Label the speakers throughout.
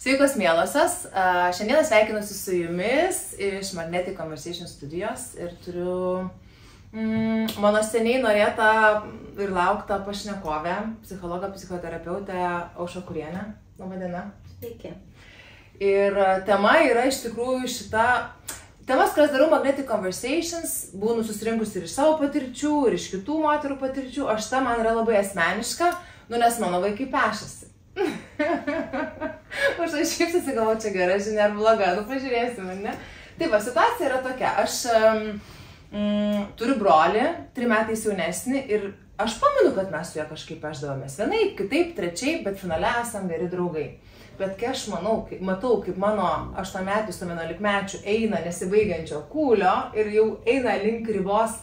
Speaker 1: Sveikos mielosios, šiandieną sveikinuosi su jumis iš Magnetic Conversation studijos ir turiu mano seniai norėtą ir lauktą pašnekovę, psichologą, psichoterapeutę Aušrą Kurienę. Labą dieną.
Speaker 2: Sveiki.
Speaker 1: Ir tema yra iš tikrųjų šita, temas, kurias darau Magnetic Conversations, būnu susirinkusi ir iš savo patirčių, ir iš kitų moterų patirčių, o šita man yra labai asmeniška, nes mano vaikai pešasi. Aš šypsasi, galvoju, čia gera žinia ar bloga, pažiūrėsime, ne? Taip, situacija yra tokia, aš turiu brolį, 3 metais jaunesnį ir aš pamenu, kad mes su juo kažkaip pešdavomės. Vienaip, kitaip, trečiaip, bet finale esam geri draugai. Bet kai aš matau, kaip mano 8-metis su 11-mečiu eina nesibaigiančio kūlio ir jau eina link ribos,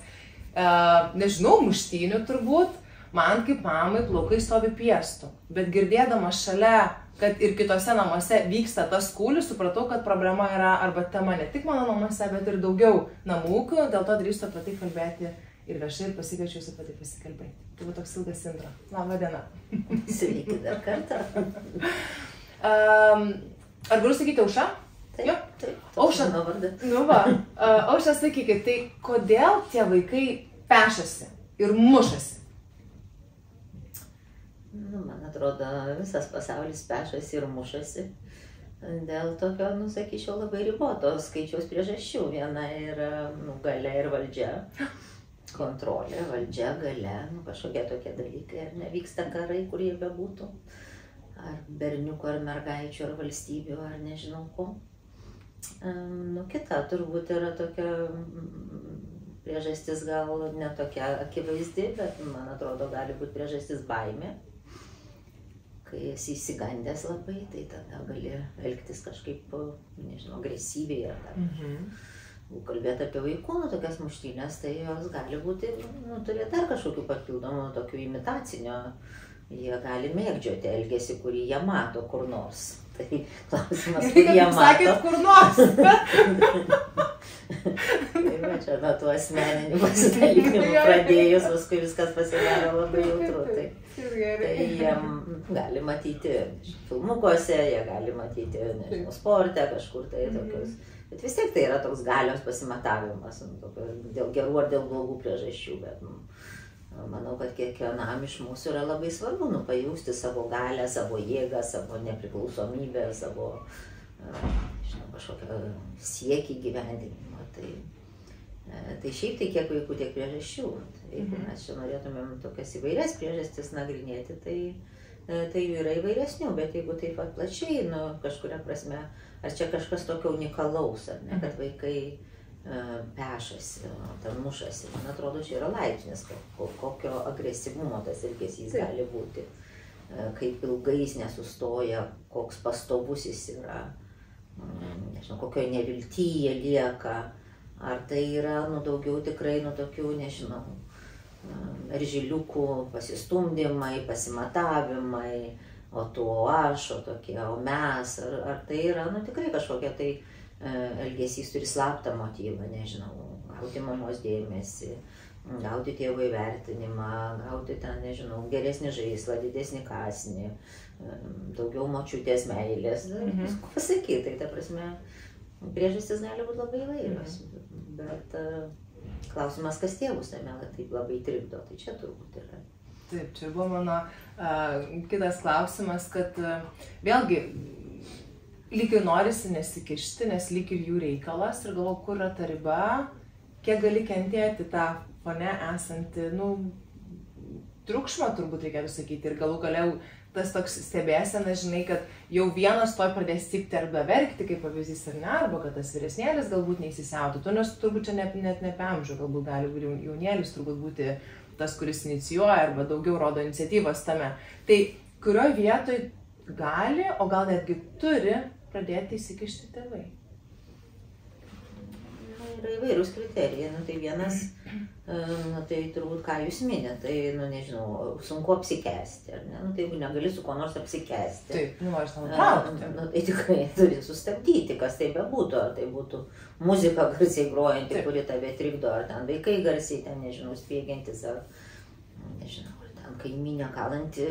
Speaker 1: nežinau, muštynių turbūt, man kaip mamai plaukai stovi piestų. Bet girdėdama šalia, kad ir kitose namuose vyksta tas kūlis, supratau, kad problema yra arba tema ne tik mano namuose, bet ir daugiau namūkių, dėl to drįstu apie tai kalbėti ir viešai ir pasikviečiu jūsų apie tai pasikalbėti. Tai buvo toks ilgas intro. Labą dieną.
Speaker 2: Sveiki dar kartą.
Speaker 1: Ar galiu sakyti Aušra?
Speaker 2: Taip,
Speaker 1: Aušra,
Speaker 2: mano vardas.
Speaker 1: Nu va, Aušra, sakykit, tai kodėl tie vaikai pešasi ir mušasi?
Speaker 2: Man atrodo, visas pasaulis pešasi ir mušasi dėl tokio, sakyčiau, labai riboto skaičiaus priežasčių. Viena yra galia ir valdžia, kontrolė, valdžia, galia, kažkokie tokie dalykai, ar nevyksta karai, kur jie bebūtų, ar berniukų, ar mergaičių, ar valstybių, ar nežinau ko. Kita turbūt yra tokia priežastis gal ne tokia akivaizdi, bet man atrodo gali būti priežastis baimė. Kai esi įsigandęs labai, tai tada gali elgtis kažkaip, nežinau, agresyviai ar dar. Kalbėti apie vaikų, tokias muštynės, tai jos gali būti, turėti dar kažkokių papildomų, tokių imitacinio. Jie gali mėgdžioti elgesį, kurį jie mato kur nors. Tai klausimas, kur jie mato.
Speaker 1: Sakėt, kur nors.
Speaker 2: Tai čia nuo tų asmeninių pasidalinimų pradėjus, paskui viskas pasidaro labai jautru. Tai jie gali matyti filmukuose, jie gali matyti, nežinau, sporte kažkur tai tokius. Bet vis tiek tai yra toks galios pasimatavimas, dėl gerų ar dėl blogų priežasčių. Bet manau, kad kiekvienam iš mūsų yra labai svarbu pajausti savo galią, savo jėgą, savo nepriklausomybę, savo kažkokią siekį gyvendinimo. Tai šiaip tai kiek vaikų, tiek priežasčių. Jeigu mes čia norėtumėm tokias įvairias priežastis nagrinėti, tai jų yra įvairesnių, bet jeigu taip pat plačiai, kažkuria prasme, ar čia kažkas tokio unikalaus, ar ne, kad vaikai pešasi, ten mušasi. Man atrodo, čia yra laipsnis, kokio agresyvumo tas elgesys gali būti, kaip ilgai jis nesustoja, koks pastovus jis yra, nežinau, kokio neviltyje lieka, ar tai yra daugiau tikrai tokių, nežinau, eržiliukų pasistumdymai, pasimatavimai, o tu, o aš, o tokie, o mes, ar tai yra tikrai kažkokia tai elgesys turi slaptą motyvą, nežinau, gauti mamos dėmesį, gauti tėvų įvertinimą, gauti ten, nežinau, geresnį žaislą, didesnį kąsnį, daugiau močiutės meilės, visko pasakyti, tai ta prasme, priežastis gali būti labai įvairios, bet klausimas, kas tėvus tame taip labai trikdo, tai čia turbūt yra.
Speaker 1: Taip, čia buvo mano kitas klausimas, kad vėlgi lyg ir norisi nesikišti, nes lyg ir jų reikalas ir galvoju, kur yra ta riba, kiek gali kentėti tą fone esantį, triukšmą turbūt reikėtų sakyti ir galų galiau tas toks stebėsena, žinai, kad jau vienas toj pradės cipti arba verkti, kaip pavyzdys ar ne, arba kad tas vyresnėlis galbūt neįsisiautų, nes turbūt čia net ne apie amžių, galbūt gali būti jaunėlis, turbūt būti tas, kuris inicijuoja arba daugiau rodo iniciatyvos tame. Tai kurioje vietoje gali, o gal netgi turi pradėti įsikišti tėvai?
Speaker 2: Yra įvairūs kriterijai, tai vienas, tai turbūt ką jūs minėt, tai, nežinau, sunku apsikęsti, ar ne, tai jeigu negali su kuo nors apsikęsti.
Speaker 1: Taip, nori savo traukti.
Speaker 2: Tai tikrai turi sustabdyti, kas tai bebūtų, ar tai būtų muzika garsiai grojanti, kuri tave trikdo, ar ten vaikai garsiai, ten, nežinau, spiegiantis, ar, nežinau, ar ten kaimynė kalanti,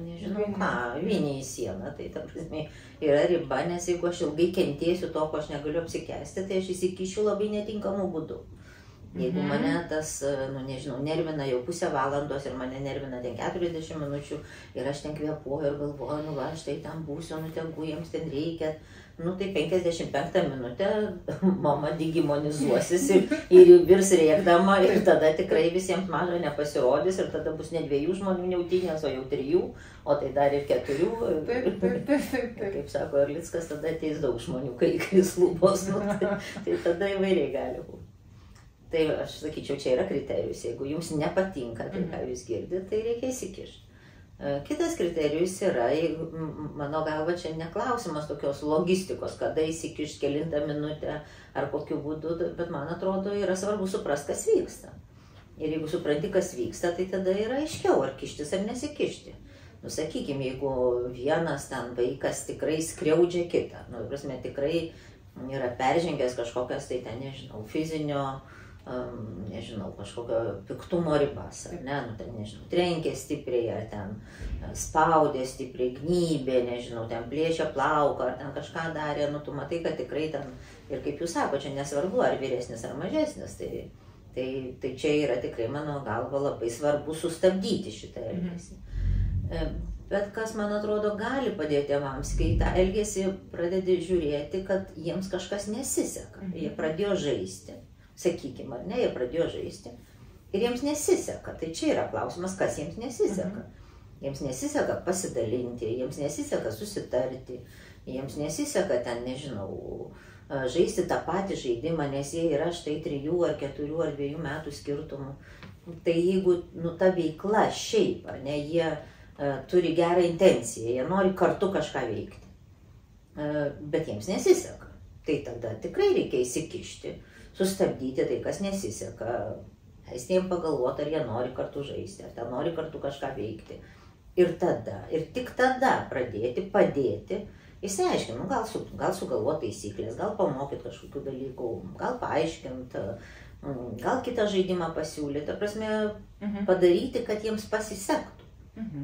Speaker 2: nežinau ką, vinį į sieną. Tai ta prasme yra riba, nes jeigu aš ilgai kentėsiu to, ko aš negaliu apsikęsti, tai aš įsikišiu labai netinkamų būdų. Jeigu mane tas, nežinau, nervina jau pusę valandos ir mane nervina ten 40 minučių ir aš ten kvėpuoju ir galvoju, va, štai ten būsiu, tegu jiems ten reikia. Tai 55 minutę mama digimonizuosis ir virs rėkdama ir tada tikrai visiems maža nepasirodys ir tada bus ne 2 žmonių niautynės, o jau 3, o tai dar ir 4.
Speaker 1: Taip.
Speaker 2: Kaip sako Erlickas, tada ateis daug žmonių, kai kris lūpos, tai tada įvairiai gali būti. Tai aš sakyčiau, čia yra kriterijus, jeigu jums nepatinka tai, ką jūs girdite, tai reikia įsikišti. Kitas kriterijus yra, mano galva, čia neklausimas tokios logistikos, kada įsikišti, kelintą minutę ar kokiu būdu, bet man atrodo, yra svarbu suprasti, kas vyksta. Ir jeigu supranti, kas vyksta, tai tada yra aiškiau, ar kištis ar nesikišti. Sakykime, jeigu vienas ten vaikas tikrai skriaudžia kitą, prasme, tikrai yra peržengęs kažkokias, tai ten, nežinau, fizinio, nežinau, kažkokio piktumo ribas, ar ne, ten, nežinau, trenkė stipriai, ar ten spaudė stipriai, gnybė, nežinau, ten plėšė plauką, ar ten kažką darė, tu matai, kad tikrai ten, ir kaip jūs sako, čia nesvarbu, ar vyresnis, ar mažesnis, tai čia yra tikrai, mano galva, labai svarbu sustabdyti šitą elgesį. Bet kas, man atrodo, gali padėti tėvams, kai tą elgesį pradedi žiūrėti, kad jiems kažkas nesiseka, jie pradėjo žaisti. Sakykime, ar ne, jie pradėjo žaisti ir jiems nesiseka. Tai čia yra klausimas, kas jiems nesiseka. Jiems nesiseka pasidalinti, jiems nesiseka susitarti, jiems nesiseka ten, nežinau, žaisti tą patį žaidimą, nes jie yra štai 3 ar 4 ar 2 metų skirtumų. Tai jeigu ta veikla šiaip, ar ne, jie turi gerą intenciją, jie nori kartu kažką veikti, bet jiems nesiseka. Tai tada tikrai reikia įsikišti, sustabdyti tai, kas nesiseka, leisti jiems pagalvoti, ar jie nori kartu žaisti, ar ten nori kartu kažką veikti. Ir tik tada pradėti, padėti, išsiaiškinti, gal sugalvoti taisyklės, gal pamokyti kažkokių dalykų, gal paaiškinti, gal kitą žaidimą pasiūlyti, ta prasme, padaryti, kad jiems pasisektų.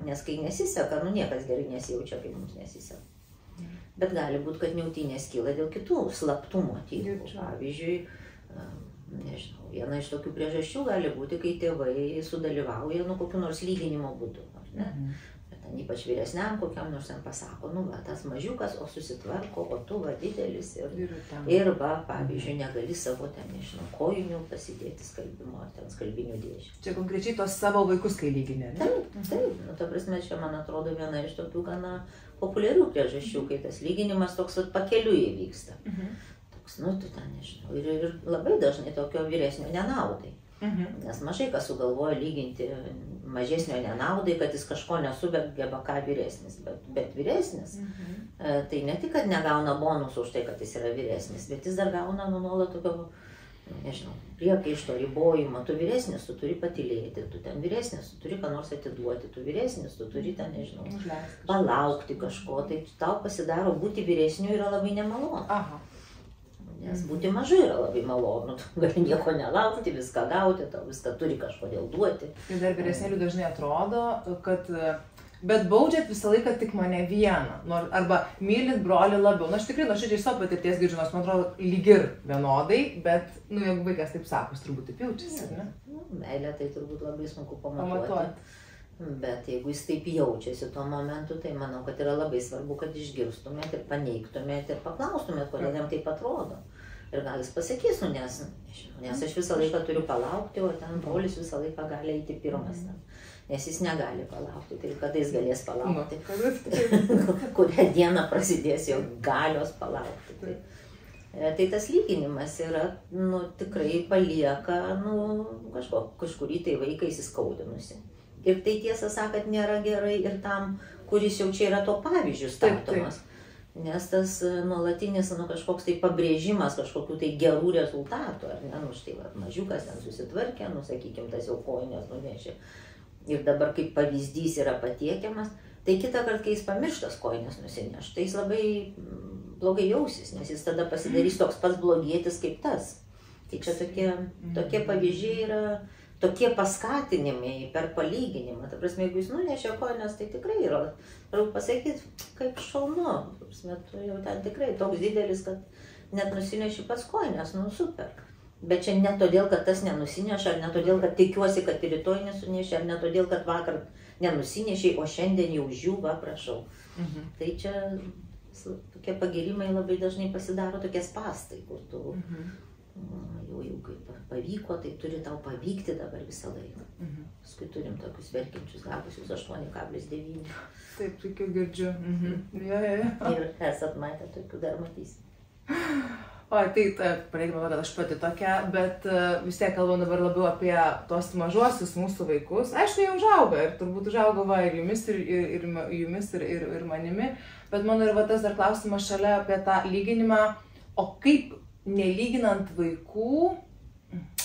Speaker 2: Nes kai nesiseka, niekas gerai nesijaučia, kai mums nesiseka. Bet gali būti, kad niautynės kyla dėl kitų slaptų motyvų. Pavyzdžiui, nežinau, viena iš tokių priežasčių gali būti, kai tėvai sudalyvauja kokiu nors lyginimo būdu, ar ne? Bet ten ypač vyresniam kokiam nors ten pasako, va, tas mažiukas, o susitvarko, o tu va didelis ir va, pavyzdžiui, negali savo ten, nežinau, kojinių pasidėti skalbimo ar ten skalbinių dėžių.
Speaker 1: Čia konkrečiai tos savo vaikus, kai lyginė, ne?
Speaker 2: Taip, ta prasme, čia man atrodo viena iš tokių gana populiarių priežasčių, kai tas lyginimas toks pakeliui įvyksta. Tu ten nežinau, ir labai dažnai tokio vyresnio nenaudai. Nes mažai kas sugalvoja lyginti mažesnio nenaudai, kad jis kažko nesugeba ką vyresnis. Bet vyresnis, tai ne tik, kad negauna bonusų už tai, kad jis yra vyresnis, bet jis dar gauna nuolat tokio, nežinau, priekaišto, ribojimo. Tu vyresnis, tu turi patylėti, tu ten vyresnis, tu turi ką nors atiduoti, tu vyresnis, tu turi ten, nežinau, palaukti kažko. Tai tau pasidaro būti vyresniu yra labai nemalonu. Nes būti mažu yra labai malonu, tu gali nieko nelaukti, viską gauti, tau viską turi kažkodėl duoti.
Speaker 1: Ir dar vyresnėlių dažnai atrodo, kad bet baudžiat visą laiką tik mane vieną, arba mylit brolį labiau. Aš tikrai nuoširdžiai savo patirties girdžiu, nors man atrodo lyg ir vienodai, bet, jeigu vaikas taip sako, jis turbūt taip jaučiasi, ne?
Speaker 2: Meilė tai turbūt labai sunku pamatuoti. Bet jeigu jis taip jaučiasi tuo momentu, tai manau, kad yra labai svarbu, kad išgirstumėt ir paneigtumėt ir paklaustumėt, kodėl jam taip atrodo. Ir gal jis pasakys, nes aš visą laiką turiu palaukti, o ten brolis visą laiką gali eiti pirmas. Nes jis negali palaukti, tai kada jis galės palaukti? Kurią dieną prasidės jo galios palaukti. Tai tas lyginimas yra, tikrai palieka, kažkurį tai vaiką įskaudinusi. Ir tai tiesą sakant nėra gerai ir tam, kuris jau čia yra to pavyzdžių statomas. Nes tas nuolatinis kažkoks tai pabrėžimas kažkokių tai gerų rezultatų, ar ne, štai mažiukas ten susitvarkė, sakykime, tas jau kojinės nunešė. Ir dabar kaip pavyzdys yra patiekiamas, tai kitą kartą, kai jis pamirštas kojinės nusineš, tai jis labai blogai jausis, nes jis tada pasidarys toks pats blogietis kaip tas. Tai čia tokie pavyzdžiai yra tokie paskatinimai per palyginimą. Ta prasme, jeigu jis nunešė kojines, tai tikrai yra, galiu pasakyti, kaip šaunu. Ta prasme, tu jau ten tikrai toks didelis, kad net nusineši pats kojines, nu super. Bet čia ne todėl, kad tas nenusineša, ar ne todėl, kad tikiuosi, kad ir rytoj nesuneši, ar ne todėl, kad vakar nenusinešiai, o šiandien jau žiūva, prašau. Tai čia tokie pagirimai labai dažnai pasidaro tokie spastai, kur tu jau kaip pavyko, tai turi tau pavykti dabar visą laiką. Paskui turim tokius verkiančius gabusius 8,9.
Speaker 1: Taip, tokių girdžiu.
Speaker 2: Ir esat matę tokių, dar matysim.
Speaker 1: O, tai pradėkime, kad aš pati tokia, bet vis tiek kalbam dabar labiau apie tos mažuosius mūsų vaikus. Aišku, jie užauga ir turbūt užauga va, ir jumis, ir manimi, bet mano ir va tas dar klausimas šalia apie tą lyginimą, o kaip nelyginant vaikų,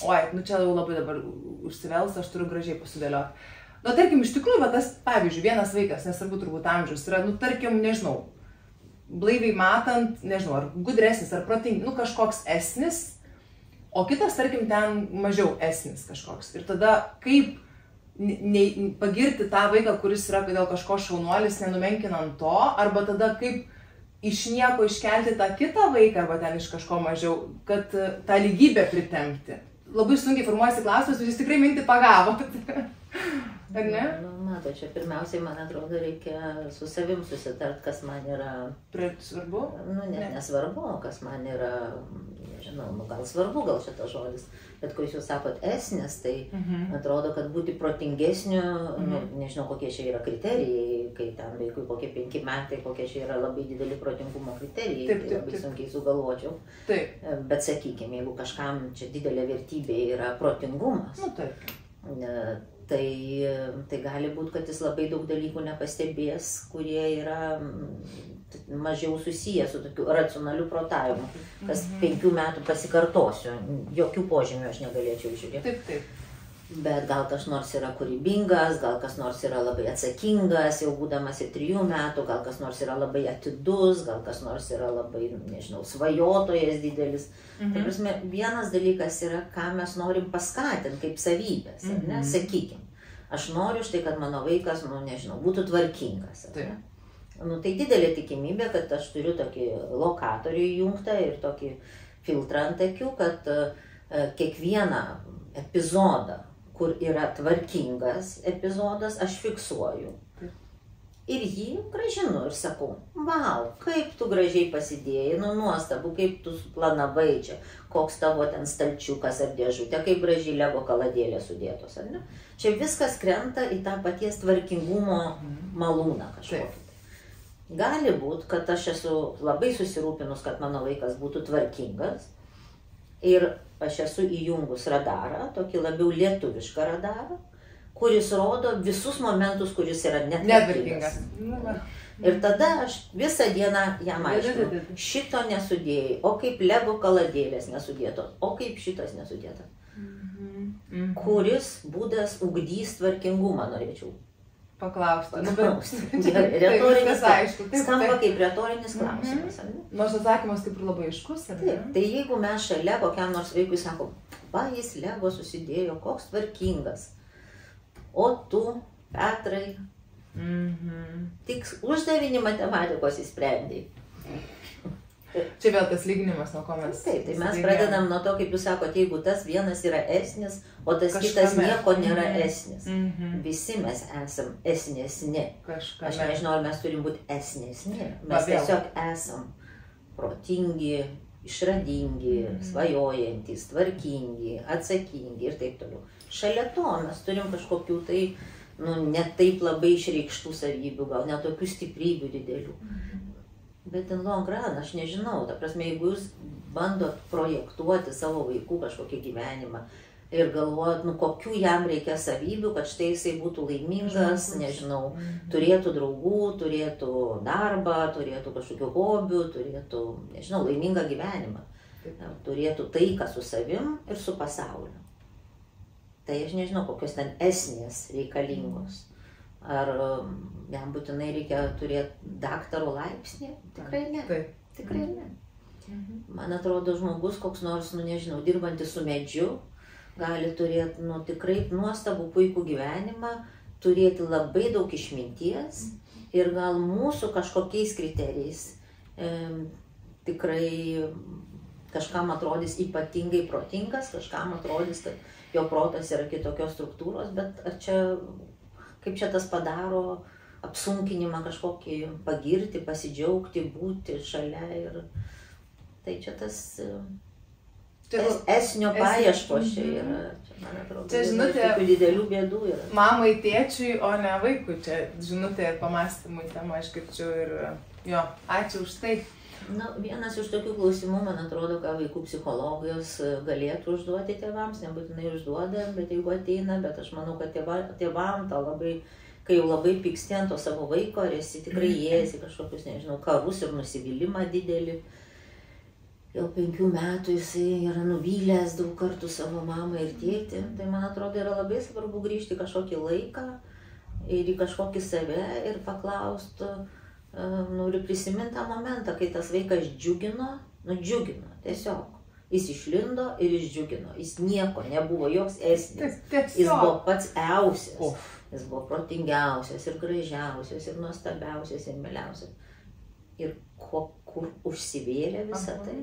Speaker 1: oi, nu čia jau labai dabar užsivels, aš turiu gražiai pasidėlioti. Nu, tarkim, iš tikrųjų, va tas, pavyzdžiui, vienas vaikas, nesvarbu turbūt amžius, yra, nu, tarkim, nežinau, blaiviai matant, nežinau, ar gudresnis, ar protingi, nu, kažkoks esnis, o kitas, tarkim, ten mažiau esnis kažkoks. Ir tada kaip pagirti tą vaiką, kuris yra dėl kažko šaunuolis, nenumenkinant to, arba tada kaip iš nieko iškelti tą kitą vaiką, arba ten iš kažko mažiau, kad tą lygybę pritempti. Labai sunkiai formuojasi klausimas, bet jūs tikrai mintį pagavot. Ar ne?
Speaker 2: Nu, mato, čia pirmiausiai, man atrodo, reikia su savim susitart, kas man yra...
Speaker 1: Svarbu?
Speaker 2: Nu, nesvarbu, kas man yra, nežinau, nu, gal svarbu, gal šitas žodis, bet kai jūs sakot esnis, tai atrodo, kad būti protingesniu, nežinau, kokie čia yra kriterijai, kai ten vaikui kokie 5 metai, kokie čia yra labai dideli protingumo kriterijai, tai labai sunkiai sugalvočiau.
Speaker 1: Taip.
Speaker 2: Bet sakykime, jeigu kažkam čia didelė vertybė yra protingumas,
Speaker 1: nu, taip.
Speaker 2: Tai gali būti, kad jis labai daug dalykų nepastebės, kurie yra mažiau susiję su tokiu racionaliu protavimu, kas 5 metų pasikartosiu, jokių požymių aš negalėčiau žiūrėti.
Speaker 1: Taip.
Speaker 2: Bet gal kas nors yra kūrybingas, gal kas nors yra labai atsakingas, jau būdamas ir 3 metų, gal kas nors yra labai atidus, gal kas nors yra labai, nežinau, svajotojas didelis. Tai prasme, vienas dalykas yra, ką mes norim paskatinti kaip savybės, ne? Sakykim, aš noriu štai, kad mano vaikas, nu, nežinau, būtų tvarkingas. Nu, tai didelė tikimybė, kad aš turiu tokį lokatorių įjungtą ir tokį filtrą ant akių, kad kiekvieną epizodą, kur yra tvarkingas epizodas, aš fiksuoju. Ir jį gražinu ir sakau, vau, kaip tu gražiai pasidėjai, nu nuostabu, kaip tu planavai čia, koks tavo ten stalčiukas ar dėžutė, kaip gražiai lego kaladėlė sudėtos, ar ne? Čia viskas krenta į tą paties tvarkingumo malūną kažkokį. Gali būti, kad aš esu labai susirūpinus, kad mano vaikas būtų tvarkingas ir aš esu įjungus radarą, tokį labiau lietuvišką radarą, kuris rodo visus momentus, kuris yra netvarkingas. Ir tada aš visą dieną jam aiškinu, šito nesudėjai, o kaip lego kaladėlės nesudėtos, o kaip šitas nesudėtas. Kuris būdas ugdys tvarkingumą, norėčiau
Speaker 1: paklausti.
Speaker 2: Retorinis, skamba kaip retorinis klausimas.
Speaker 1: Nors atsakymas kaip ir labai aiškus.
Speaker 2: Taip, tai jeigu mes šalia kokiam nors vaikui sakom, va jis lego susidėjo, koks tvarkingas, o tu, Petrai, tik uždavinį matematikos įsprendėjai.
Speaker 1: Čia vėl tas lyginimas, nuo ko mes...
Speaker 2: Taip, tai mes pradedam nuo to, kaip jūs sakote, jeigu tas vienas yra esnis, o tas kitas nieko nėra esnis. Visi mes esam esnesni. Aš nežinau, ar mes turim būti esnesni. Mes tiesiog esam protingi, išradingi, svajojantys, tvarkingi, atsakingi ir taip toliau. Šalia to mes turim kažkokių tai, nu, ne taip labai išreikštų savybių, gal ne tokių stiprybių didelių. Bet in long run, aš nežinau, ta prasme, jeigu jūs bandot projektuoti savo vaikų kažkokį gyvenimą ir galvojat, nu, kokių jam reikia savybių, kad štai jisai būtų laimingas, nežinau, turėtų draugų, turėtų darbą, turėtų kažkokių hobių, turėtų, nežinau, laimingą gyvenimą, turėtų taiką su savim ir su pasauliu. Tai aš nežinau, kokios ten esnės reikalingos. Ar jam būtinai reikia turėti daktaro laipsnį? Tikrai ne. Tikrai ne. Man atrodo, žmogus koks nors, nu nežinau, dirbantis su medžiu, gali turėti tikrai nuostabų puikų gyvenimą, turėti labai daug išminties ir gal mūsų kažkokiais kriterijais tikrai kažkam atrodys ypatingai protingas, kažkam atrodys, kad jo protas yra kitokios struktūros, bet ar čia, kaip čia tas padaro apsunkinimą kažkokį pagirti, pasidžiaugti, būti šalia ir tai čia tas esnio paieškos čia yra, čia man atrodo,
Speaker 1: čia žinutė,
Speaker 2: tokių didelių bėdų yra.
Speaker 1: Mamai, tėčiui, o ne vaikui, čia žinutė ir pamąstymų tema, aš kirčiu ir jo, ačiū už tai.
Speaker 2: Vienas iš tokių klausimų, man atrodo, ką vaikų psichologijos galėtų užduoti tėvams, nebūtinai užduoda, bet jeigu ateina, bet aš manau, kad tėvam tą labai, kai jau labai pyksti ant to savo vaiko, ar esi tikrai įėjęs į kažkokius, nežinau, karus ir nusivylimą didelį. Jau 5 metų jisai yra nuvylęs daug kartų savo mamą ir tėtį, tai man atrodo yra labai svarbu grįžti kažkokį laiką ir į kažkokį save ir paklausti, noriu prisiminti tą momentą, kai tas vaikas džiugino, tiesiog. Jis išlindo ir jis džiugino, jis nieko nebuvo, joks esnis, jis buvo pats eusias, jis buvo protingiausias ir gražiausias ir nuostabiausias ir myliausias. Ir kur užsivėlė visą tai.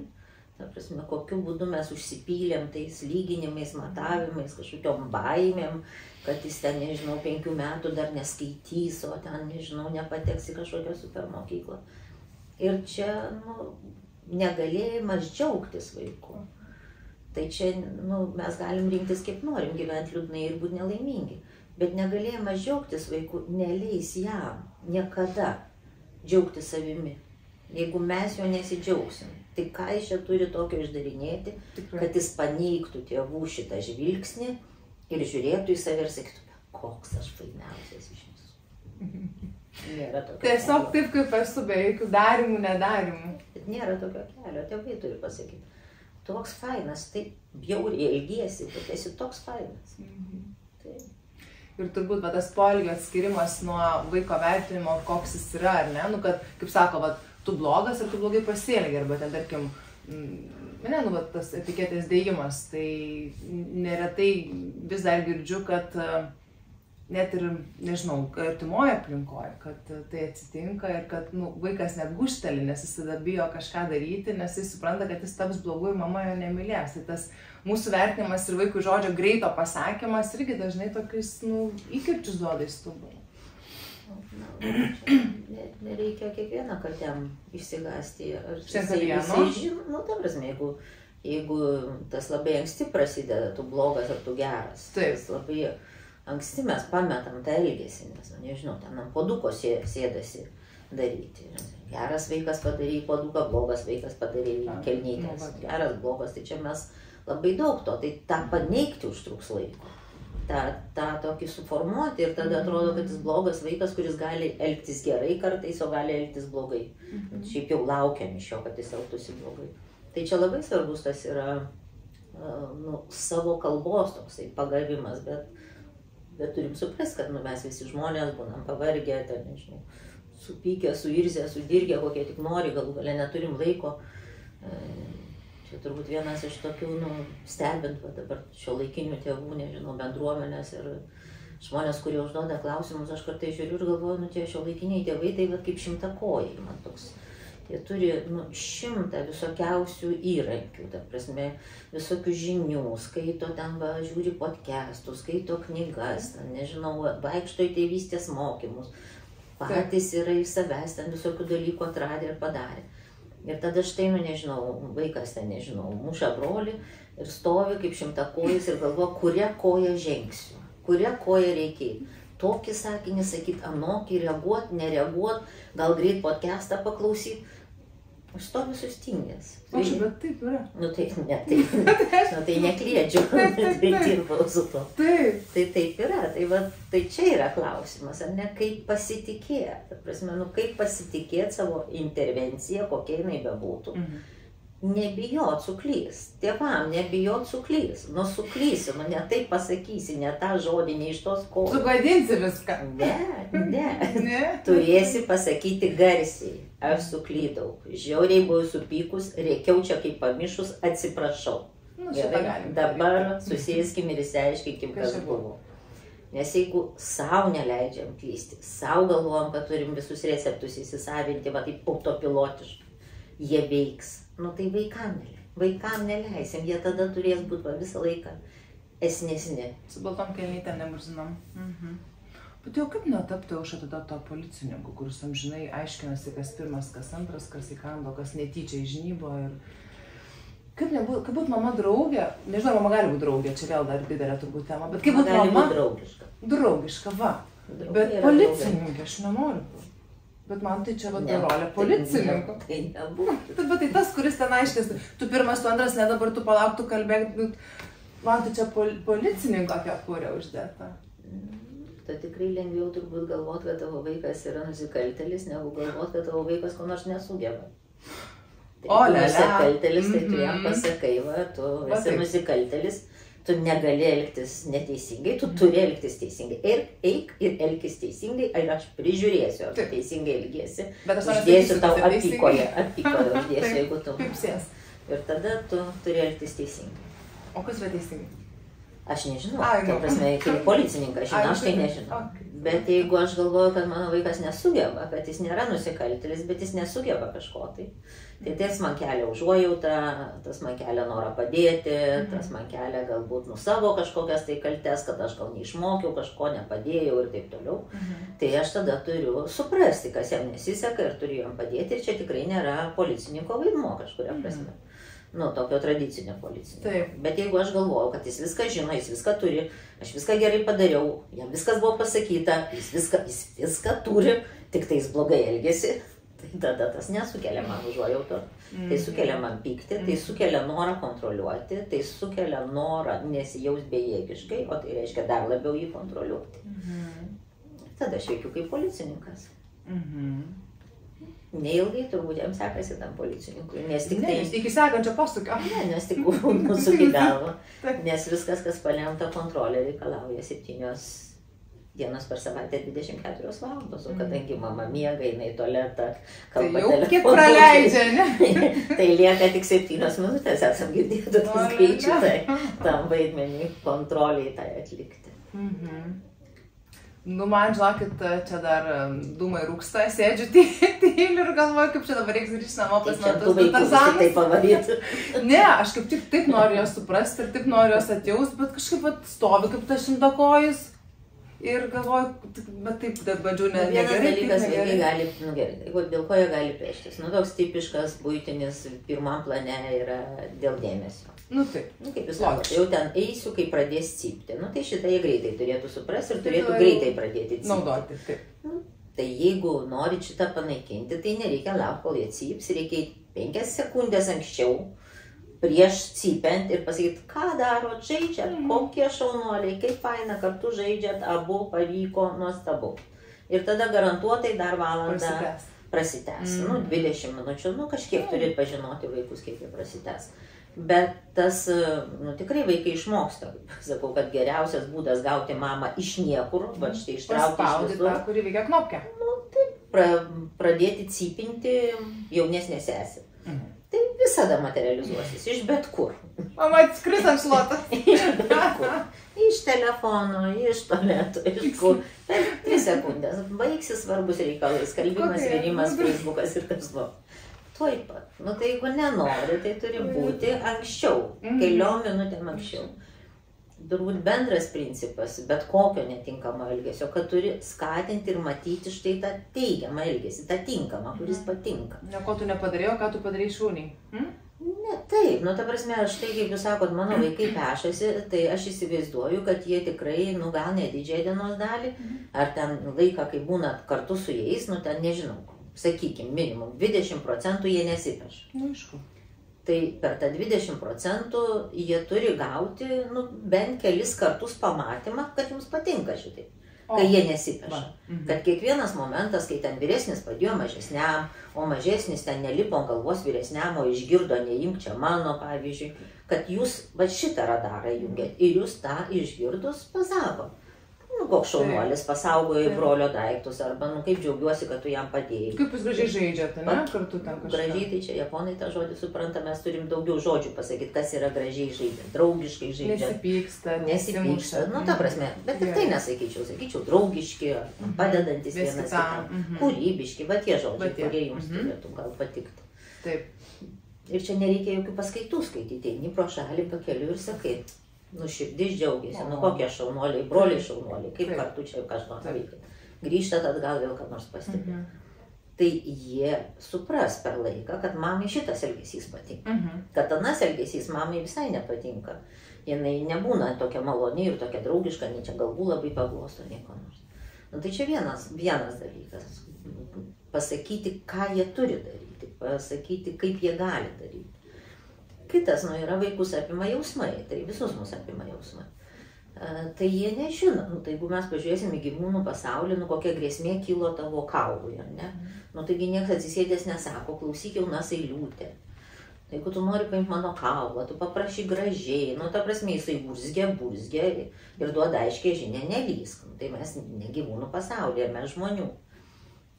Speaker 2: Ta prasme, kokiu būdu mes užsipylėm tais lyginimais, matavimais, kažkokiom baimėm, kad jis ten, nežinau, 5 metų dar neskaitys, o ten, nežinau, nepateks į kažkokią super mokyklą. Ir čia, negalėjimas džiaugtis vaiku. Tai čia, mes galim rinktis kaip norim, gyventi liūdnai ir būti nelaimingi. Bet negalėjimas džiaugtis vaiku neleis jam niekada džiaugtis savimi. Jeigu mes jo nesidžiaugsim, tai ką jis čia turi tokio išdarinėti, kad jis paneigtų tėvų šitą žvilgsnį ir žiūrėtų į save ir sakytų, koks aš fainiausias iš visų. Nėra tokio
Speaker 1: tiesiog kelio. Taip, kaip esu, be jokių darimų, nedarimų.
Speaker 2: Bet nėra tokio kelio, tėvai turi pasakyti. Toks fainas, taip bjauriai elgiesi, bet esi toks fainas. Taip.
Speaker 1: Ir turbūt tas poelgio atskirimas nuo vaiko vertinimo, koks jis yra, ar ne? Kad, kaip sako, tu blogas ir tu blogai pasielgi, arba ten, tarkim, tas etiketės dėjimas, tai neretai vis dar girdžiu, kad net ir, nežinau, artimoje aplinkoje, kad tai atsitinka ir kad vaikas net gūžteli, nes jis tada bijo kažką daryti, nes jis supranta, kad jis taps blogu ir mama jo nemylės. Tai tas mūsų vertinimas ir vaikų žodžio greito pasakymas irgi dažnai tokius, įkirčius duoda į stuburą.
Speaker 2: Nereikia kiekvieną kartą išsigąsti.
Speaker 1: Šiandien
Speaker 2: žino, ta prasme, jeigu tas labai anksti prasideda, tu blogas ar tu geras. Tas labai anksti mes pametam tą elgesį, nes, nežinau, ten ant puoduko sėdasi daryti. Geras vaikas padarė puoduką, blogas vaikas padarė kelnytės. Geras, blogas, tai čia mes labai daug to, tai tą paneigti užtruks laiko. tą tokį suformuoti ir tada atrodo, kad jis blogas vaikas, kuris gali elgtis gerai kartais, o gali elgtis blogai. Šiaip jau laukiam iš jo, kad jis elgtųsi blogai. Tai čia labai svarbus tas yra savo kalbos toksai pagavimas, bet turim suprasti, kad mes visi žmonės būnam pavargę, ten, nežinau, supykę, suirzę, sudirgę, kokie tik nori, galų gale neturim laiko. Čia turbūt vienas iš tokių, stebint dabar šiuolaikinių tėvų, nežinau, bendruomenės ir žmonės, kurie užduoda klausimus, aš kartais žiūriu ir galvoju, tie šiuolaikiniai tėvai, tai kaip šimtakojai, man toks. Jie turi 100 visokiausių įrankių, ta prasme, visokių žinių, skaito ten, žiūri podcastus, skaito knygas, ten, nežinau, vaikšto į tėvystės mokymus, patys yra į savęs, ten visokių dalykų atradę ir padarė. Ir tada štai, nežinau, vaikas ten, nežinau, muša brolį ir stovi kaip šimtakojis ir galvoja, kuria koja žengsiu, kuria koja reikia. Tokį sakinį sakyti, anokį, reaguot, nereaguot, gal greit podcastą paklausyt. Aš stoviu sustingęs.
Speaker 1: Aš, bet taip yra.
Speaker 2: Tai nekliedžiu, tai dirbau su to.
Speaker 1: Taip.
Speaker 2: Tai taip yra, tai čia yra klausimas, ar ne, kaip pasitikėti. Prasme, kaip pasitikėti savo intervenciją, kokia jinai bebūtų. Nebijot suklys, tėvam nebijot suklys, suklysi, ne taip pasakysi, ne tą žodį, ne iš tos kojos.
Speaker 1: Sugadinsi viską.
Speaker 2: Ne. Turėsi pasakyti garsiai, aš suklydau, žiauriai buvau supykus, rėkiau čia kaip pamišus, atsiprašau.
Speaker 1: Nu, šitą galim
Speaker 2: dabar
Speaker 1: daryti.
Speaker 2: susėskim ir išsiaiškinkim,
Speaker 1: Kas
Speaker 2: kas
Speaker 1: čia
Speaker 2: buvo. Nes jeigu savo neleidžiam klysti, savo galvojam, kad turim visus receptus įsisavinti, va taip autopilotiškai, jie veiks. Nu tai vaikam neleisim, jie tada turės būti visą laiką esnesni.
Speaker 1: Su baltom kelnytėm nemurzinom. Bet jau kaip netapti už tada to policininku, kuris amžinai aiškinasi, kas pirmas, kas antras, kas įkando, kas netyčia įžnybo ir... Kaip būt mama draugė, nežinau, mama gali būti draugė, čia vėl dar didelė turbūt tema, bet kaip būt mama...
Speaker 2: Gali būti draugiška.
Speaker 1: Draugiška, va. Bet policininkė aš nenoriu. Bet man tai čia rolė policininko.
Speaker 2: Tai nebūtų.
Speaker 1: Bet tai tas, kuris ten aiškės, tu pirmas, tu antras, ne dabar tu palauk, tu kalbėk, man tai čia policininko kepurė uždėta.
Speaker 2: Tu tikrai lengviau turbūt galvot, kad tavo vaikas yra nusikaltelis, negu galvot, kad tavo vaikas ko nors nesugeba. Tai nusikaltelis, tai tu jam pasakai, va, tu esi nusikaltelis, tu negali elgtis neteisingai, tu turi elgtis teisingai. Eik ir elgis teisingai, ir aš prižiūrėsiu, ar tu teisingai elgiesi. Uždėsiu tau apykoje uždėsiu, jeigu tu. Ir tada tu turi elgtis teisingai.
Speaker 1: O kas yra teisingai?
Speaker 2: Aš nežinau, tai prasme, kaip policininkas, aš tai nežinau. Bet jeigu aš galvoju, kad mano vaikas nesugeba, kad jis nėra nusikaltelis, bet jis nesugeba kažko, tai tas man kelia užuojautą, tas man kelia norą padėti, tas man kelia galbūt savo kažkokias tai kaltes, kad aš gal neišmokiau kažko, nepadėjau ir taip toliau. Tai aš tada turiu suprasti, kas jam nesiseka ir turiu jam padėti ir čia tikrai nėra policininko vaidmuo kažkuria prasme. Nu, tokio tradicinio policininko. Bet jeigu aš galvoju, kad jis viską žino, jis viską turi, aš viską gerai padariau, jam viskas buvo pasakyta, jis viską turi, tik tai jis blogai elgesi, tai tada tas nesukelia man užuojauto, tai sukelia man pyktį, tai sukelia norą kontroliuoti, tai sukelia norą nesijaus bejėgiškai, o tai reiškia dar labiau jį kontroliuoti. Tada aš veikiu kaip policininkas. Neilgai turbūt jam sekasi tam policininkui, nes tik tai...
Speaker 1: Iki sekančio posūkio.
Speaker 2: Ne, nes tik nusukį galvą, nes viskas, kas palemta kontrolė, reikalauja 7 dienos per savaitę 24 valandos, o kadangi mama miega, eina į tualetą, kalba telefonu.
Speaker 1: Tai jau kiek praleidžia, ne?
Speaker 2: Tai lieka tik 7 minutės, esam girdėję tą skaičių, tai tam vaidmenį kontroliai tai atlikti.
Speaker 1: Nu, man, žinokit, čia dar dūmai rūksta, sėdžiu tyliu ir galvoju, kaip čia dabar reiks grįžti namo pas metus.
Speaker 2: Tai vaikus taip pavaryti.
Speaker 1: Ne, aš kaip tik taip noriu jos suprasti ir taip noriu jos atjaust, bet kažkaip stovi kaip ta šimtakojus ir galvoju, bet taip badžiu negerai.
Speaker 2: Vienas dalykas, vaikai gali, nu gerai, dėl ko jie gali plėštis. Nu, toks tipiškas buitinis pirmam plane yra dėl dėmesio.
Speaker 1: Nu taip.
Speaker 2: Nu, kaip jūs sakote, jau ten eisiu, kai pradės cypti. Nu, tai šitą jie greitai turėtų suprasti ir turėtų greitai pradėti cypti.
Speaker 1: Naudoti, taip.
Speaker 2: Nu, tai jeigu norit šitą panaikinti, tai nereikia laukti, kol jie cyps, reikia 5 sekundės anksčiau, prieš cypiant ir pasakyti, ką darot, žaidžiat, kokie šaunuoliai, kaip faina, kartu žaidžiat, abu pavyko, nuostabu. Ir tada garantuotai dar valandą prasitęs. Nu, 20 minučių, nu, kažkiek turit pažinoti vaikus, kaip jie prasitęs. Bet tas, nu, tikrai vaikai išmoksta. Sakau, kad geriausias būdas gauti mamą iš niekur, va štai ištraukti iš visur.
Speaker 1: tą, kuri veikia knopkę.
Speaker 2: Nu, taip, pradėti cypinti jaunesnė sesė. Tai visada materializuosis, iš bet kur.
Speaker 1: Mama atskris ant šluotos.
Speaker 2: Iš bet kur. Iš telefono, iš tualeto, iš kur. Per 3 sekundės. Baigsis svarbus reikalai, skalbimas, vėrimas, Facebookas ir kas buvo. Tuoj pat. Nu tai jeigu nenori, tai turi būti anksčiau, keliom minutėm anksčiau. Turbūt bendras principas, bet kokio netinkamo elgesio, kad turi skatinti ir matyti štai tą teigiamą elgesį, tą tinkamą, kuris patinka.
Speaker 1: Ne, ko tu nepadarėjau, ką tu padarei šūniai?
Speaker 2: Ne, taip, nu ta prasme, štai kaip jūs sakot, mano vaikai pešasi, tai aš įsivaizduoju, kad jie tikrai, nu gal ne didžiąją dienos dalį, ar ten laiką, kai būna kartu su jais, nu ten nežinau. Sakykime, minimum 20% jie nesipeša.
Speaker 1: Nu, aišku.
Speaker 2: Tai per tą 20% jie turi gauti, nu, bent kelis kartus pamatymą, kad jums patinka šitai, kai jie nesipeša. Kad kiekvienas momentas, kai ten vyresnis padėjo mažesniam, o mažesnis ten nelipo ant galvos vyresniam, o išgirdo, neimk čia mano, pavyzdžiui, kad jūs va šitą radarą jungiat ir jūs tą išgirdus pasako. Nu, koks šaunuolis, pasaugojo brolio daiktus, arba, nu, kaip džiaugiuosi, kad tu jam padėjai.
Speaker 1: Kaip jūs gražiai žaidžiate, ne? Kartu ten kažką.
Speaker 2: Gražiai, tai čia japonai tą žodį supranta, mes turim daugiau žodžių pasakyti, kas yra gražiai žaidžiant, draugiškai žaidžiant.
Speaker 1: Nesipyksta.
Speaker 2: Nu, ta prasme, bet ir tai sakyčiau draugiški, padedantis vienas kitam, kūrybiški, va tie žodžiai, kurie jums turėtų gal patikti.
Speaker 1: Taip.
Speaker 2: Ir čia nereikia jokių paskaitų skaityti, eini pro šalį pakeliu ir sakai, nu širdis džiaugiasi, nu kokie šaunuoliai, broliai šaunuoliai, kaip kartu čia kažką veikia. Grįžtat atgal vėl ką nors pastebė. Tai jie supras per laiką, kad mamai šitas elgesys patinka. Kad anas elgesys mamai visai nepatinka. Jinai nebūna tokia maloni ir tokia draugiška, nei čia galvų labai paglosto, nieko nors. Nu tai čia vienas dalykas. Pasakyti, ką jie turi daryti, pasakyti, kaip jie gali daryti. Kitas, nu, yra vaikus apima jausmai, tai visus mus apima jausmai. Tai jie nežino, nu, tai jeigu mes pažiūrėsim į gyvūnų pasaulį, nu, kokia grėsmė kilo tavo kaului, ar ne? Nu, taigi niekas atsisėdęs nesako, klausyk jauna seiliūtė. Jeigu tu nori paimti mano kaulą, tu paprašy gražiai, nu, ta prasme, jisai burzgia ir duoda aiškiai žinia, nelysk. Nu, tai mes ne gyvūnų pasaulyje, mes žmonių.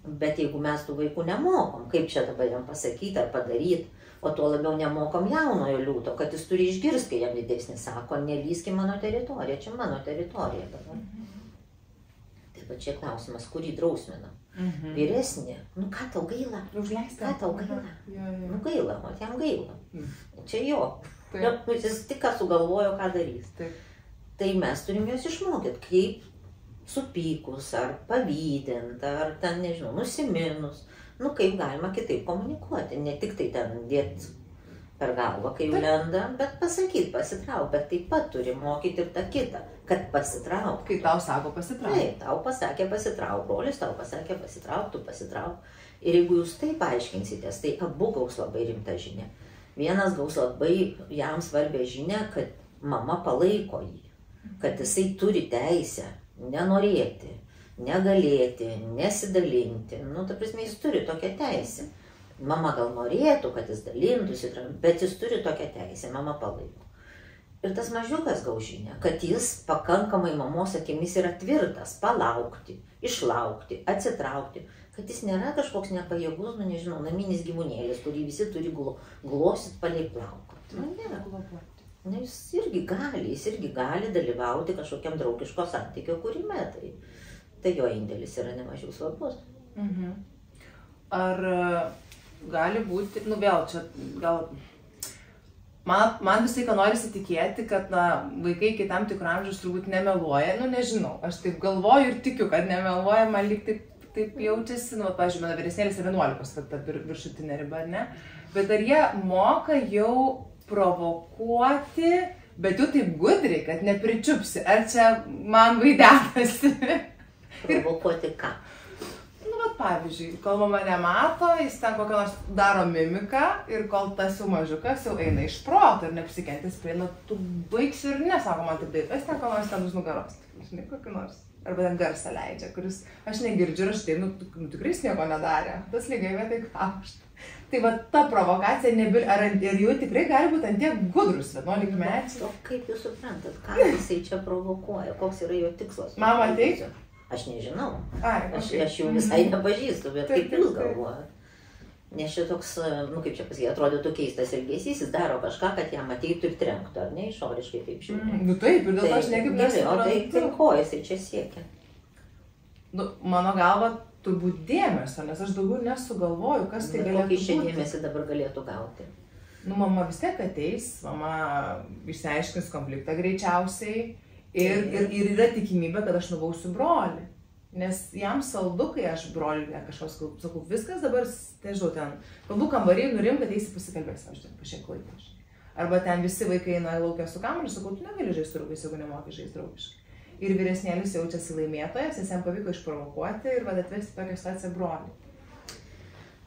Speaker 2: Bet jeigu mes tų vaikų nemokom, kaip čia dabar jam pasakyti ar padaryti, o tuo labiau nemokom jaunojo liūto, kad jis turi išgirsti, kai jam didesnis sako, nelysk į mano teritoriją, čia mano teritorija dabar. Tai va čia klausimas, kurį drausmina. Vyresnė, nu ką tau gaila? Ką tau gaila? Nu gaila, o jam gaila. Čia jo. Jis tik ką sugalvojo, ką darys. Tai mes turim juos išmokyti, kaip supykus, ar pavydint, ar ten, nežinau, nusiminus. Nu, kaip galima kitaip komunikuoti, ne tik tai ten dėt per galvą, kai jau lenda, bet pasakyti, pasitrauk, bet taip pat turi mokyti ir tą kitą, kad pasitrauk.
Speaker 1: Kai tau sako pasitrauk.
Speaker 2: Taip, tau pasakė pasitrauk, brolis tau pasakė pasitrauk, tu pasitrauk. Ir jeigu jūs taip aiškinsitės, tai abu gaus labai rimtą žinią. Vienas gaus labai jam svarbę žinią, kad mama palaiko jį, kad jisai turi teisę nenorėti, negalėti, nesidalinti. Nu, ta prasme, jis turi tokią teisę. Mama gal norėtų, kad jis dalintųsi, bet jis turi tokią teisę, mama palaiko. Ir tas mažiukas gaus žinią, kad jis pakankamai mamos akimis yra tvirtas, palaukti, išlaukti, atsitraukti, kad jis nėra kažkoks nepajėgus, nu nežinau, naminis gyvūnėlis, kurį visi turi glostyt palei plauką. Nu, ne. Jis irgi gali dalyvauti kažkokiam draugiško santykio kūrime, tai jo indėlis yra nemažiau svarbus.
Speaker 1: Ar gali būti, nu vėl čia gal, man visai ką norisi tikėti, kad vaikai iki tam tikrų amžiaus turbūt nemeluoja, nu nežinau, aš taip galvoju ir tikiu, kad nemeluoja, man lyg taip jaučiasi, nu, pavyzdžiui, mano vyresnėlis yra 11, ta viršutinė riba, ne? Bet ar jie moka jau provokuoti, bet jau taip gudriai, kad nepričiupsi, ar čia man vaidinasi?
Speaker 2: Provokuoti ką?
Speaker 1: Nu, bet pavyzdžiui, kol mama nemato, jis ten kokią nors daro mimiką ir kol tas jau mažiukas jau eina iš proto ir neapsikentęs prieina, tu baigsi ir nesako man taip daryt, aš ten kol nors ten už nugaros, žinai, kokį nors. Arba ten garsą leidžia, kuris aš negirdžiu ir aš tai, nu tikrai jis nieko nedarė, tas lygiai vietai kaušta. Tai va ta provokacija, ir jų tikrai gali būti ant tiek gudrus, 11-mečiai.
Speaker 2: O kaip jūs suprantat, ką jisai čia provokuoja, koks yra jo tikslas?
Speaker 1: Mama ateik?
Speaker 2: Aš nežinau,
Speaker 1: aš
Speaker 2: jų visai nepažįstu, bet kaip jūs galvojat? Nes čia toks, nu kaip čia pasakyti, atrodytų keistas elgesys, jis daro kažką, kad jam ateitų ir trenktų, ar ne, išoriškai taip žiūrė.
Speaker 1: Nu taip, ir dėl to aš nekaip nesuprantu.
Speaker 2: O tai ko jisai čia siekia?
Speaker 1: Nu, mano galva, turbūt dėmesio, nes aš daugiau nesugalvoju, kas tai galėtų būti.
Speaker 2: Kokį šį dėmesį dabar galėtų gauti?
Speaker 1: Nu, mama vis tiek ateis, mama išsiaiškins konfliktą greičiausiai ir yra tikimybė, kad aš nubausiu brolį. Nes jam saldu, kai aš broliui kažkas sakau, viskas dabar, nežinau, ten, kalbų kambariai nurim, kad eisi pasikalbėsi, aš ten pašiek laiką. Arba ten visi vaikai eina laukia su kamuoliu ir sakau, tu negali žaisti draugais, jeigu nemoki žaisti draugiškai. Ir vyresnėlis jaučiasi laimėtojas, nes jam pavyko išprovokuoti ir atvesti tokią situaciją brolį.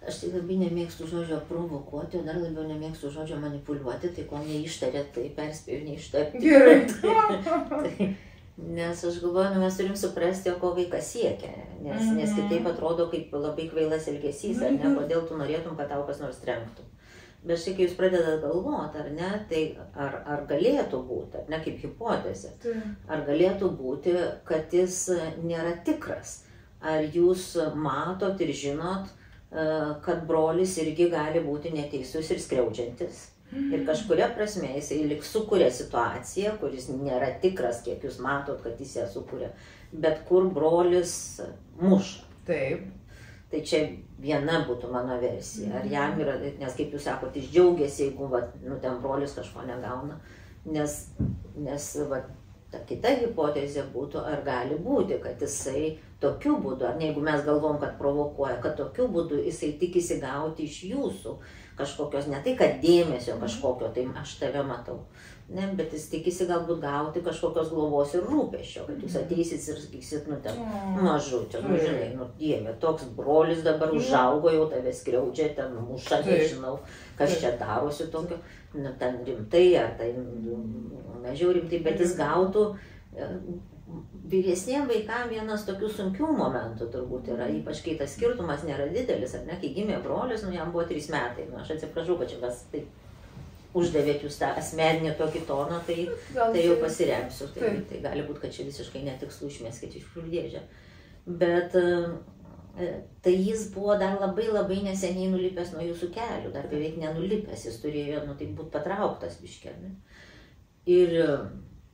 Speaker 2: Aš tai labai nemėgstu žodžio provokuoti, o dar labiau nemėgstu žodžio manipuliuoti, tai kol neištarėt, tai perspėjau neištarti.
Speaker 1: Gerai.
Speaker 2: Nes aš galvoju, mes turim suprasti, ko vaikas siekia, nes kitaip atrodo kaip labai kvailas elgesys, ar ne, kodėl tu norėtum, kad tau kas nors trenktų. Bet štai, kai jūs pradedat galvoti, ar ne, tai ar galėtų būti, ar ne, kaip hipotezė, ar galėtų būti, kad jis nėra tikras. Ar jūs matot ir žinot, kad brolis irgi gali būti neteisus ir skriaudžiantis. Ir kažkuria prasme jisai lyg sukuria situaciją, kuris nėra tikras, kiek jūs matot, kad jis ją sukuria, bet kur brolis muša.
Speaker 1: Taip.
Speaker 2: Tai čia viena būtų mano versija. Ar jam yra, nes kaip jūs sakot, jis džiaugiasi, jeigu ten brolis kažko negauna. Nes ta kita hipotezė būtų, ar gali būti, kad jisai tokiu būdu, ar ne, jeigu mes galvom, kad provokuoja, kad tokiu būdu jisai tikisi gauti iš jūsų kažkokios, ne tai, kad dėmesio kažkokio, tai aš tave matau. Ne, bet jis tikisi galbūt gauti kažkokios globos ir rūpesčio, kad jūs ateisit ir sakysit, ten mažutė, žinai, Dieve, toks brolis dabar užaugo, jau tave skriaudžia, ten muša, nežinau, kas čia darosi tokio, ten rimtai, ar tai mažiau rimtai, bet jis gautų vyresniem vaikam vienas tokių sunkių momentų turbūt yra, ypač kai tas skirtumas nėra didelis, ar ne, kai gimė brolis, jam buvo 3 metai, aš atsiprašau, kad čia kas taip uždavėt jūs tą asmeninį tokį toną, tai jau pasiremsiu. Tai gali būti, kad čia visiškai netikslų išmeskit iš širdėžę. Bet tai jis buvo dar labai neseniai nulipęs nuo jūsų kelių, dar beveik nenulipęs, jis turėjo būti patrauktas biškelį. Ir,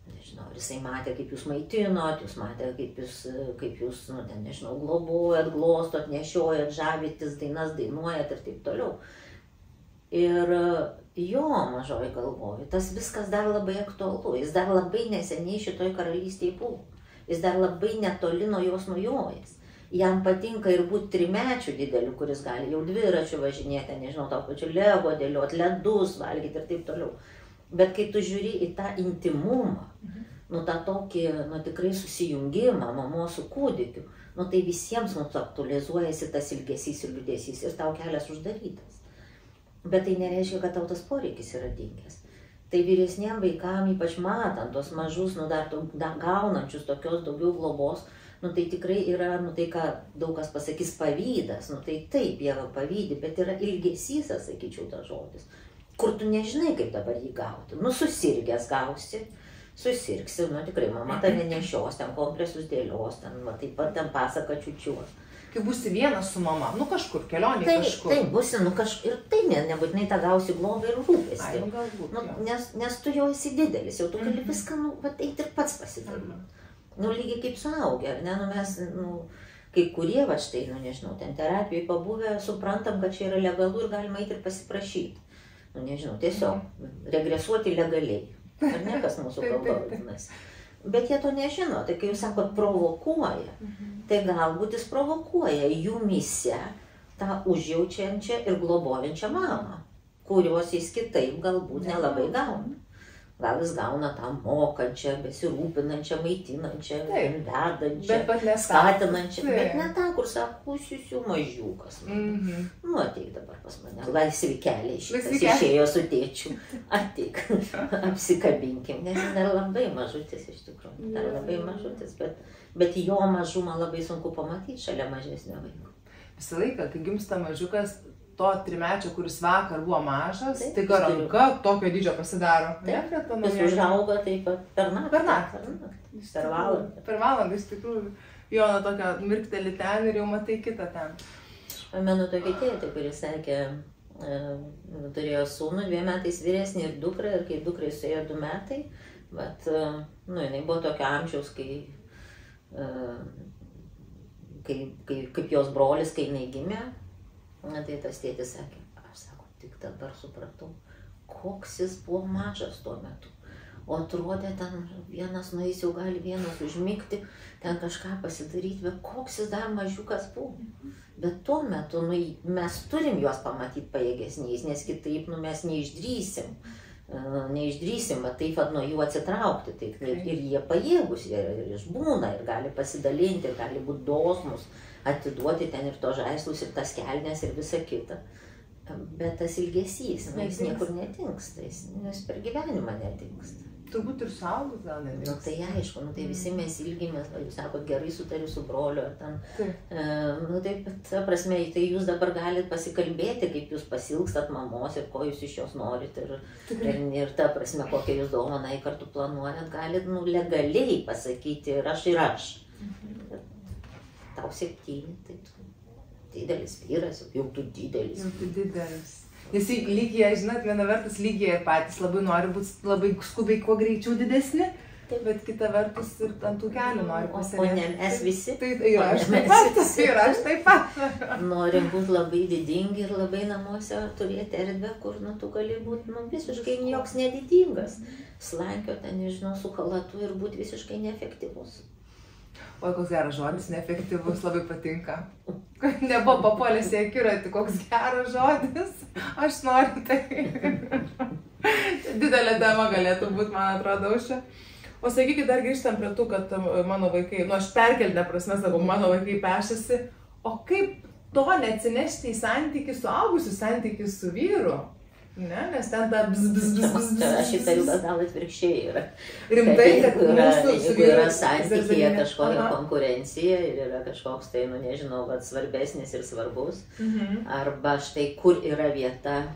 Speaker 2: nežinau, jisai matė, kaip jūs maitinot, jūs matė, kaip jūs, nežinau, globojat, glostot, nešiojat, žavitės, dainas dainuojat ir taip toliau. Ir jo mažoji galvoju, tas viskas dar labai aktualu, jis dar labai neseniai šitoj karalystėje buvo, jis dar labai netoli nuo jos nujojęs. Jam patinka ir būti trimečių dideliu, kuris gali jau dviračių važinėti, nežinau, to pačiu lego dėliot, ledus valgyti ir taip toliau. Bet kai tu žiūri į tą intimumą, tą tokį, tikrai susijungimą mamos su kūdikiu, tai visiems mums aktualizuojasi tas ilgesys ir liūdesys ir tau kelias uždarytas. Bet tai nereiškia, kad tau tas poreikis yra dingęs. Tai vyresniem vaikam, ypač matant tos mažus, dar gaunančius tokios daugiau globos, tai tikrai yra, tai ką daug kas pasakys, pavydas, tai taip, jie pavydi, bet yra ilgesys, sakyčiau, tas žodis, kur tu nežinai, kaip dabar jį gauti. Susirgęs gausi, susirgsi, tikrai mama tave nešios, ten kompresus dėlios, taip pat ten pasaka čiučiuos.
Speaker 1: Kai būsi vienas su mama, kažkur, kelionė kažkur.
Speaker 2: Taip, būsi, kažkur, ir tai nebūtinai tą gausi globą ir rūpestį. Nes tu jau esi didelis, jau tu gali viską, eiti ir pats pasidaryti. Lygiai kaip suaugę, ar ne, mes, kai kurie, štai, nežinau, ten terapijai pabuvę, suprantam, kad čia yra legalu ir galima eiti ir pasiprašyti. Nežinau, tiesiog regresuoti legaliai, ar ne, kas mūsų kalba vadinasi. Bet jie to nežino, tai kai jūs sakot provokuoja, tai galbūt jis provokuoja jumyse tą užjaučiančią ir globojančią mamą, kurios jis kitaip galbūt nelabai gauna. Gal jis gauna tą mokančią, besirūpinančią, maitinančią, vedančią, skatinančią, bet ne tą, kur sako, jūsiu mažiukas. Ateik dabar pas mane, laisvi keliai šitas išėjo su tėčiu, ateik, apsikabinkim, nes jis dar labai mažutis iš tikrųjų, dar labai mažutis, bet jo mažumą labai sunku pamatyti šalia mažesnio vaiko.
Speaker 1: Visą laiką, kai gimsta mažiukas, to trimečio, kuris vakar buvo mažas, tai ranka tokio dydžio pasidaro.
Speaker 2: Jis užauga taip pat per naktį. Per valandą.
Speaker 1: Per valandą, iš tikrųjų. Jono tokia mirktelį ten ir jau matai kitą ten.
Speaker 2: Mano tokia tėtė, kuris sakė, turėjo sūnų 2 metais vyresnį ir dukrą, ir kai dukrai suėjo 2 metai, bet, jinai buvo tokio amžiaus, kaip jos brolis, kai jinai gimė. Tai tas tėtis sakė, aš sako, tik dabar supratau, koks jis buvo mažas tuo metu. O atrodė, ten vienas nueis, jau gali vienas užmigti, ten kažką pasidaryti, bet koks jis dar mažiukas buvo. Bet tuo metu mes turim juos pamatyti pajėgesniais, nes kitaip mes neišdrysim, taip nuo jų atsitraukti. Ir jie pajėgus, ir išbūna, ir gali pasidalinti, ir gali būti dosnūs, atiduoti ten ir to žaislus, ir tas kelnes, ir visa kita. Bet tas ilgesys, jis niekur netingsta, jis per gyvenimą netingsta.
Speaker 1: turbūt ir suaugus gal net.
Speaker 2: Nu, tai aišku, nu, tai visi mes ilgimės, jūs sakot, gerai sutariu su broliu, ar ten, nu, taip, ta prasme, tai jūs dabar galite pasikalbėti, kaip jūs pasilgstat mamos ir ko jūs iš jos norit, ir ta prasme, kokią jūs dovanai kartu planuojat, galite, nu, legaliai pasakyti ir aš. Tau 7, tai tu didelis vyras, jau tu didelis.
Speaker 1: Jau tu didelis. Nes lygiai, žinot, viena vertus lygiai ir patys labai nori būti labai skubiai kuo greičiau didesni, bet kita vertus ir ant tų kelių nori pasirinkti.
Speaker 2: O ne mes visi.
Speaker 1: Tai ir aš taip pat.
Speaker 2: Norim būti labai didingi ir labai namuose turėti erdvę, kur nu, tu gali būti nu, visiškai joks nedidingas. Slankio ten, nežinau, su kalatu ir būti visiškai neefektyvus.
Speaker 1: Oi, koks geras žodis, neefektyvus, labai patinka. Nebuvo papuolęs į akiratį, koks geras žodis. Aš noriu tai. Didelė tema galėtų būti, man atrodo, Aušra. O sakykit, dar grįžtam prie tų, kad mano vaikai, nu aš perkeltinę prasme sakau, mano vaikai pešasi. O kaip to neatsinešti į santykį su augusiu, santykį su vyru? Ne, nes ten ta
Speaker 2: Aš įtariu, kad gal atvirkščiai yra.
Speaker 1: Rimtai, kad
Speaker 2: jeigu yra santykyje kažkokia konkurencija ir yra kažkoks tai, nu nežinau, svarbesnis ir svarbus, arba štai kur yra vieta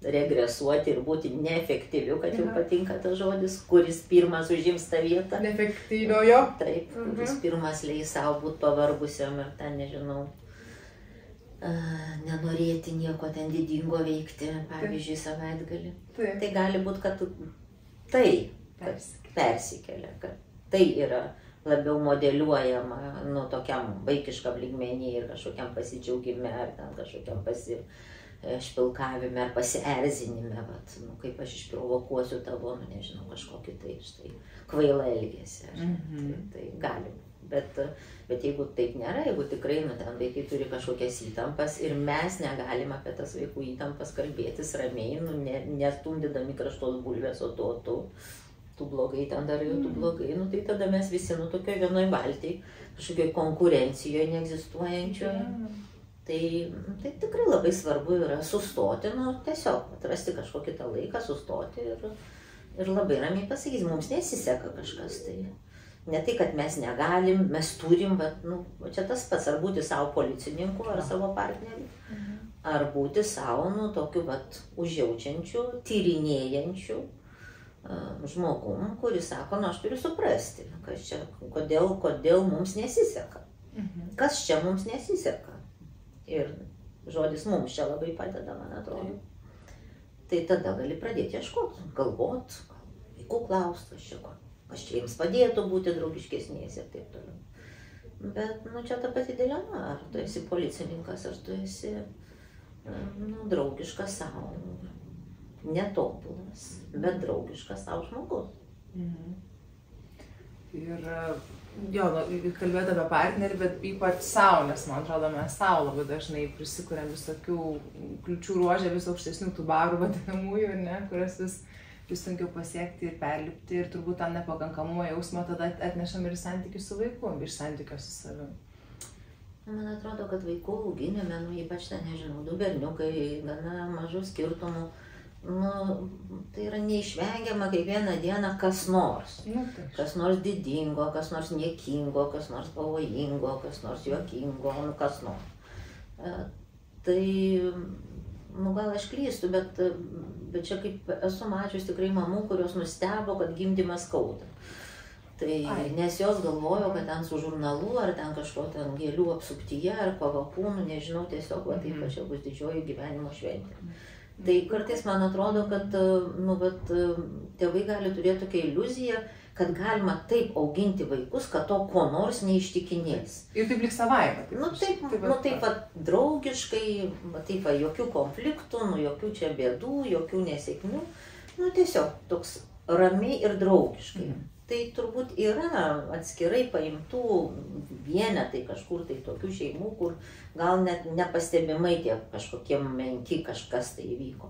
Speaker 2: regresuoti ir būti neefektyviu, kad jau patinka tas žodis, kuris pirmas užims tą vietą.
Speaker 1: Neefektyviojo.
Speaker 2: Taip, kuris pirmas leis savo būti pavargusiam ir ten, nežinau, nenorėti nieko ten didingo veikti, pavyzdžiui, savaitgalį. Tai gali būti, kad tai persikelia, kad tai yra labiau modeliuojama nu, tokiam vaikiškam lygmenį ir kažkokiam pasidžiaugime ar ten kažkokiam pasišpilkavime ar pasierzinime, vat, nu, kaip aš išprovokuosiu tavo, nu, nežinau, kažkokį tai štai kvailą elgesį. Tai gali. Bet jeigu taip nėra, jeigu tikrai nu, ten vaikai turi kažkokias įtampas ir mes negalim apie tas vaikų įtampas kalbėtis ramiai, nu, nestumdydami kraštos bulvės, o tu blogai ten darai, tu blogai, nu, tai tada mes visi nu, tokioje vienoj valtyje, kažkokioje konkurencijoje neegzistuojančioje. Tai tikrai labai svarbu yra sustoti, nu, tiesiog atrasti kažkokį tą laiką, sustoti ir labai ramiai pasakyti, mums nesiseka kažkas tai. Ne tai, kad mes negalim, mes turim, bet, nu, čia tas pats, ar būti savo policininku, ar savo partneriu, ar būti savo, nu, tokiu, vat, užjaučiančiu, tyrinėjančiu žmogum, kuris sako, nu, aš turiu suprasti, kas čia, kodėl mums nesiseka, kas čia mums nesiseka. Ir žodis mums čia labai padeda, man atrodo. Tai tada gali pradėti ieškoti, galvot, vaikų klausti, kas čia jiems padėtų būti draugiškesniais ir taip toliau. Bet, nu, čia ta pati dilema, ar tu esi policininkas, ar tu esi, nu, draugiškas savo, netobulas, bet draugiškas savo žmogus.
Speaker 1: Ir, jo, kalbėt apie partnerį, bet ypač savo, nes, man atrodo, mes savo labai dažnai prisikuriam visokių kliučių ruožę, vis aukštesnių tų barų vadinamųjų, ne, kurias vis sunkiau pasiekti ir perlipti ir turbūt tą nepakankamumo jausmą tada atnešam ir santykių su vaiku, iš santykio su savim.
Speaker 2: Man atrodo, kad vaikų auginime, nu, ypač ten, nežinau, 2 berniukai, gana mažų skirtumų, nu, tai yra neišvengiama kiekvieną dieną kas nors. Kas nors didingo, kas nors niekingo, kas nors pavojingo, kas nors juokingo, nu, kas nors. Tai nu, gal aš klystu, bet čia kaip esu mačius tikrai mamų, kurios nustebo, kad gimdymas skauda. Tai nes jos galvojo, kad ten su žurnalu, ar ten kažko ten gėlių apsuptyje, ar pavapūnų, nežinau, tiesiog va, taip čia bus didžioji gyvenimo šventė. Tai kartais man atrodo, kad nu, bet, tėvai gali turėti tokią iliuziją, kad galima taip auginti vaikus, kad to ko nors neištikinės.
Speaker 1: Ir taip lyg savaime.
Speaker 2: Nu taip pat draugiškai, taip va, jokių konfliktų, nu, jokių čia bėdų, jokių nesėkmių. Nu tiesiog toks ramiai ir draugiškai. Tai turbūt yra atskirai paimtų vienetai kažkur tai tokių šeimų, kur gal net nepastebimai tie kažkokie menki kažkas tai įvyko.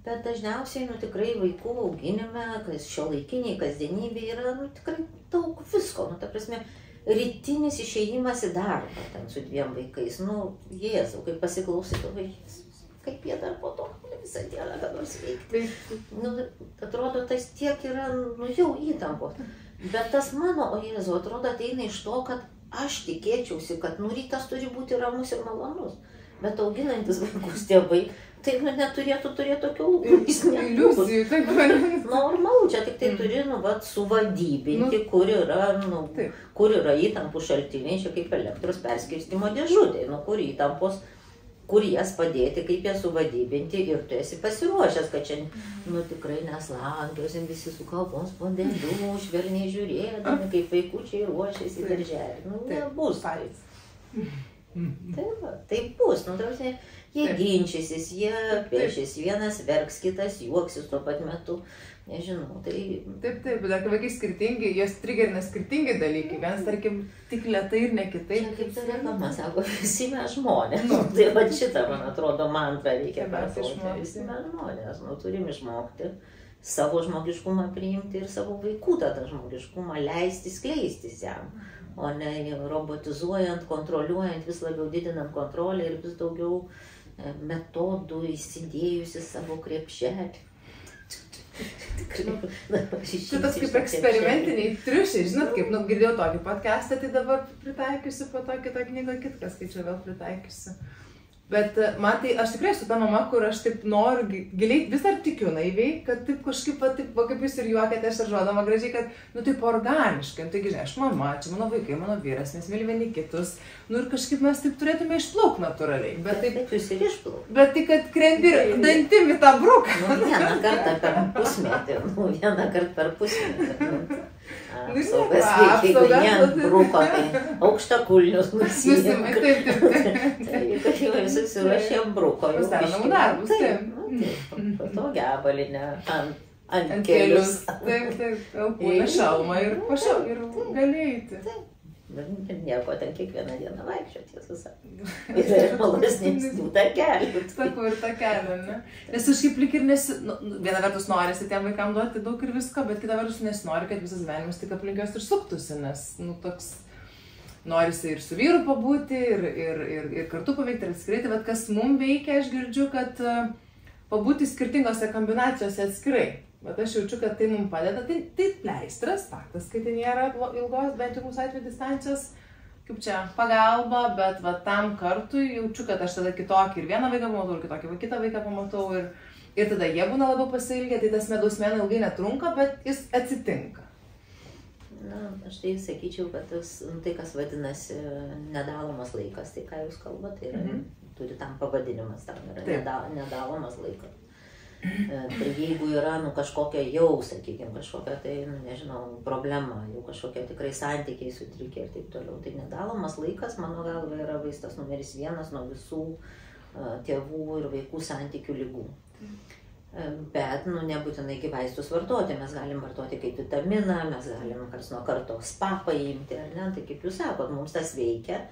Speaker 2: Bet dažniausiai, nu, tikrai vaikų auginime, šiuolaikiniai kasdienybėje yra, nu, tikrai daug visko. Nu, ta prasme, rytinis išėjimas į darbą ten su 2 vaikais. Nu, Jėzau, kai pasiklausai, galvoji, Jėzus, kaip jie dar po to visą dieną ką nors veikti. Nu, atrodo, tas tiek yra, nu, jau įtampos. Bet tas mano, o Jėzau, atrodo, ateina iš to, kad aš tikėčiausi, kad nu rytas turi būti ramus ir malonus. Bet auginantis vaikus tėvai, tai nu, neturėtų turėti tokių
Speaker 1: iliuzijų.
Speaker 2: Normalu, čia tik tai turi, nu, vat, suvadybinti, kur yra įtampų šaltiniai, čia kaip elektros perskirstimo dėžutė, nu, kur įtampos, kur jas padėti, kaip jas suvadybinti ir tu esi pasiruošęs, kad čia, nu, tikrai neslankiausim visi su kalbom spondeliu, švelniai žiūrėdami, kaip vaikučiai ruošiasi darželį. Nu, nebus. Tai bus, nu, tarsi, jie ginčysis, jie pešis, vienas verks, kitas juoksis tuo pat metu, nežinau, tai...
Speaker 1: Taip, bet dar vaikai skirtingi, jos trigerina skirtingi dalykai, vienas, tarkim, tik lėtai ir ne kitaip.
Speaker 2: Čia kaip ta reklama sako, visi mes žmonės, tai va šitą, man atrodo, mantrą reikia kartuoti, visi mes žmonės, nu, turim išmokti savo žmogiškumą priimti ir savo vaikų tą žmogiškumą leisti skleistis jam. O ne robotizuojant, kontroliuojant, vis labiau didinant kontrolę ir vis daugiau metodų įsidėjusi savo krepšelį.
Speaker 1: Šitas kaip eksperimentiniai triušiai, žinot, kaip, nu, girdėjau tokį podcastą, tai dabar pritaikysiu po to kitą knygą, kitką skaičiau, vėl pritaikysiu. Bet man tai, aš tikrai esu ta mama, kur aš taip noriu, giliai vis dar tikiu naiviai, kad taip kažkaip, taip, kaip jūs ir juokėte, aš žodama gražiai, kad, nu, taip organiškai, taigi, žinai, aš mama, čia mano vaikai, mano vyras, mes myli vieni kitus, nu, ir kažkaip mes taip turėtume išplaukti natūraliai. Bet
Speaker 2: jūs ir išplaukti.
Speaker 1: Bet tai, kad krenti dantim į tą bruką.
Speaker 2: Nu, vieną kartą per pusmetį, Apsaugas veikia, jeigu ne bruko, tai aukštakulnius nusimai. Tai jau susiruošėm bruko.
Speaker 1: Pasenamų darbus, taip.
Speaker 2: Po to gebalinę ant kelius.
Speaker 1: Taip, kūna šalmą ir gali eiti.
Speaker 2: Nieko, ten kiekvieną dieną vaikščioti, tiesą sakant. Ir malesnių takelių.
Speaker 1: Sakau, ir takelių, ne? Nes aš kaip lyg ir viena vertus norisi tiem vaikam duoti daug ir visko, bet kita vertus nesinori, kad visas gyvenimas tik aplink jos ir suktųsi, nes, nu, toks norisi ir su vyru pabūti, ir kartu paveikti, ir atskirai. Tai kas mums veikia, aš girdžiu, kad pabūti skirtingose kombinacijose atskirai. Bet aš jaučiu, kad tai mums padeda, tai pleistras, faktas, kad tai nėra ilgos, bent jau mūsų atveju distancijos, kaip čia, pagalba, bet va tam kartui jaučiu, kad aš tada kitokį ir vieną vaiką pamatau, ir kitokį kitą vaiką pamatau, ir tada jie būna labiau pasiilgę, tai tas medaus mėnuo ilgai netrunka, bet jis atsitinka.
Speaker 2: Na, aš tai sakyčiau, kad tai, kas vadinasi nedalomas laikas, tai ką jūs kalbate, tai turi tam pavadinimas, tam yra nedalomas laikas. Tai jeigu yra, nu, kažkokia jau, sakykime, kažkokia, tai, nu, nežinau, problema, jau kažkokia tikrai santykiai sutrikę ir taip toliau, tai nedalomas laikas, mano galva, yra vaistas numeris 1 nuo visų tėvų ir vaikų santykių ligų. Bet, nu, nebūtinai kaip vaistus vartoti, mes galim vartoti kaip vitaminą, mes galim karts nuo karto spa paimti, ar ne, tai kaip jūs sakot, mums tas veikia.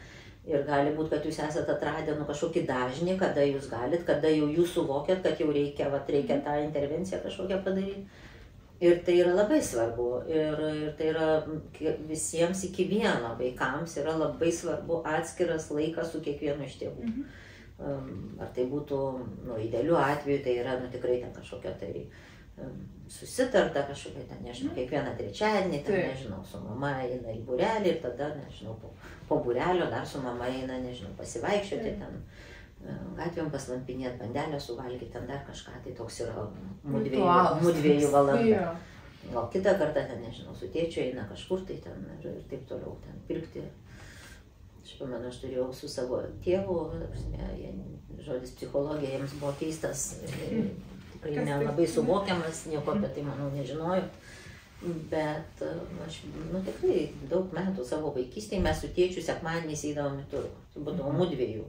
Speaker 2: Ir gali būti, kad jūs esate atradę kažkokį dažnį, kada jūs galit, kada jau jūs suvokėt, kad jau reikia tą intervenciją kažkokią padaryti. Ir tai yra labai svarbu. Ir tai yra visiems iki vieno vaikams yra labai svarbu atskiras laikas su kiekvienu iš tėvų. Ar tai būtų, nu, idealiu atveju, tai yra, nu, tikrai ten kažkokia tai susitarta kažkokia ten, nežinau, kiekvieną trečiadienį, ten, nežinau, su mama eina į būrelį ir tada, nežinau, po būrelio dar su mama eina, nežinau, pasivaikščioti ten, gatvėm paslampinėti, bandelę suvalgyti, ten dar kažką, tai toks yra mudviejų valanda. O kitą kartą ten, nežinau, su tėčiu eina kažkur tai ten ir taip toliau ten pirkti. Aš pamenu, aš turėjau su savo tėvu, žodis psichologija jiems buvo keistas, tikrai nelabai suvokiamas, nieko apie tai, manau, nežinojau. Bet aš, nu, tikrai daug metų savo vaikystėje mes su tėčiu sekmadieniais eidavom į turgų. Tai būdavo mudviejų.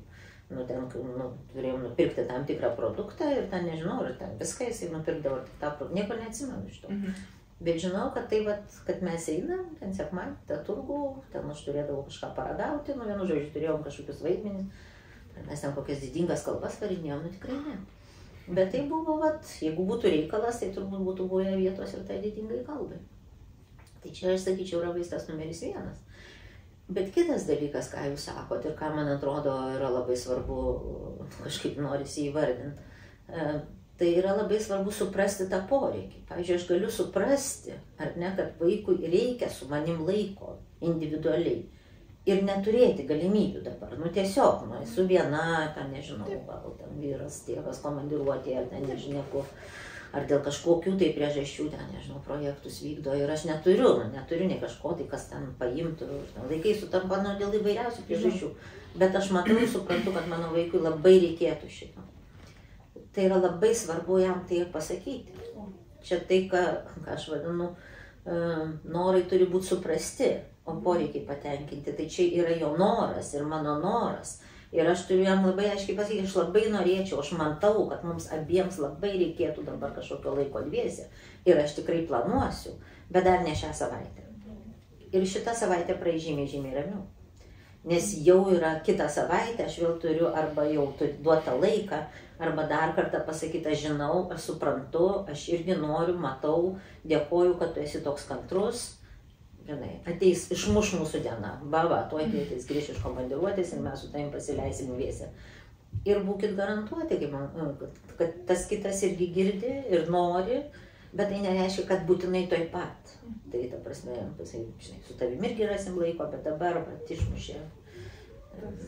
Speaker 2: Nu, ten, nu, turėjom nupirkti tam tikrą produktą ir ten, nežinau, ar ten viską jisai nupirkdavo tik tą produktą. Nieko neatsimenu iš to. Bet žinau, kad tai, kad mes einam, ten sekmadienį, tą turgų, ten aš turėdavau kažką paragauti, nu, vienu žodžiu, turėjom kažkokius vaidmenis. Mes ten kokias didingas kalbas varinėjom, nu, tikrai ne. Bet tai buvo, jeigu būtų reikalas, tai turbūt būtų buvę vietos ir tai didingai kalbai. Tai čia, aš sakyčiau, yra vaistas numeris 1. Bet kitas dalykas, ką jūs sakot ir ką, man atrodo, yra labai svarbu, kažkaip norisi įvardinti, tai yra labai svarbu suprasti tą poreikį. Pavyzdžiui, aš galiu suprasti, ar ne, kad vaikui reikia su manim laiko individualiai ir neturėti galimybių dabar. Nu tiesiog, nu, esu viena, ten nežinau, gal ten vyras, tėvas komandiruotė, ar ten nežinau kur, ar dėl kažkokių tai priežasčių, ten nežinau, projektus vykdo ir aš neturiu nei kažko tai, kas ten paimtų. Laikai sutampa dėl įvairiausių priežasčių, bet aš matau ir suprantu, kad mano vaikui labai reikėtų šito. Tai yra labai svarbu jam tai ir pasakyti. Čia tai, ką aš vadinu, norai turi būti suprasti, o poreikiai patenkinti. Tai čia yra jo noras ir mano noras. Ir aš turiu jam labai aiškiai pasakyti, aš labai norėčiau, aš matau, kad mums abiems labai reikėtų dabar kažkokio laiko dviese. Ir aš tikrai planuosiu, bet dar ne šią savaitę. Ir šitą savaitę praeis žymiai ramiau. Nes jau yra kitą savaitę, aš vėl turiu arba jau duotą laiką, arba dar kartą pasakyti, aš žinau, aš suprantu, aš irgi noriu, matau, dėkoju, kad tu esi toks kantrus. Žinai, ateis, išmuš mūsų diena, tuoj ateis, grįš iš komandiruotės ir mes su tavim pasileisim vėsę. Ir būkit garantuoti, kad tas kitas irgi girdi ir nori, bet tai nereiškia, kad būtinai toj pat. Tai ta prasme, žinai, su tavim irgi rasim laiko, bet dabar išmušė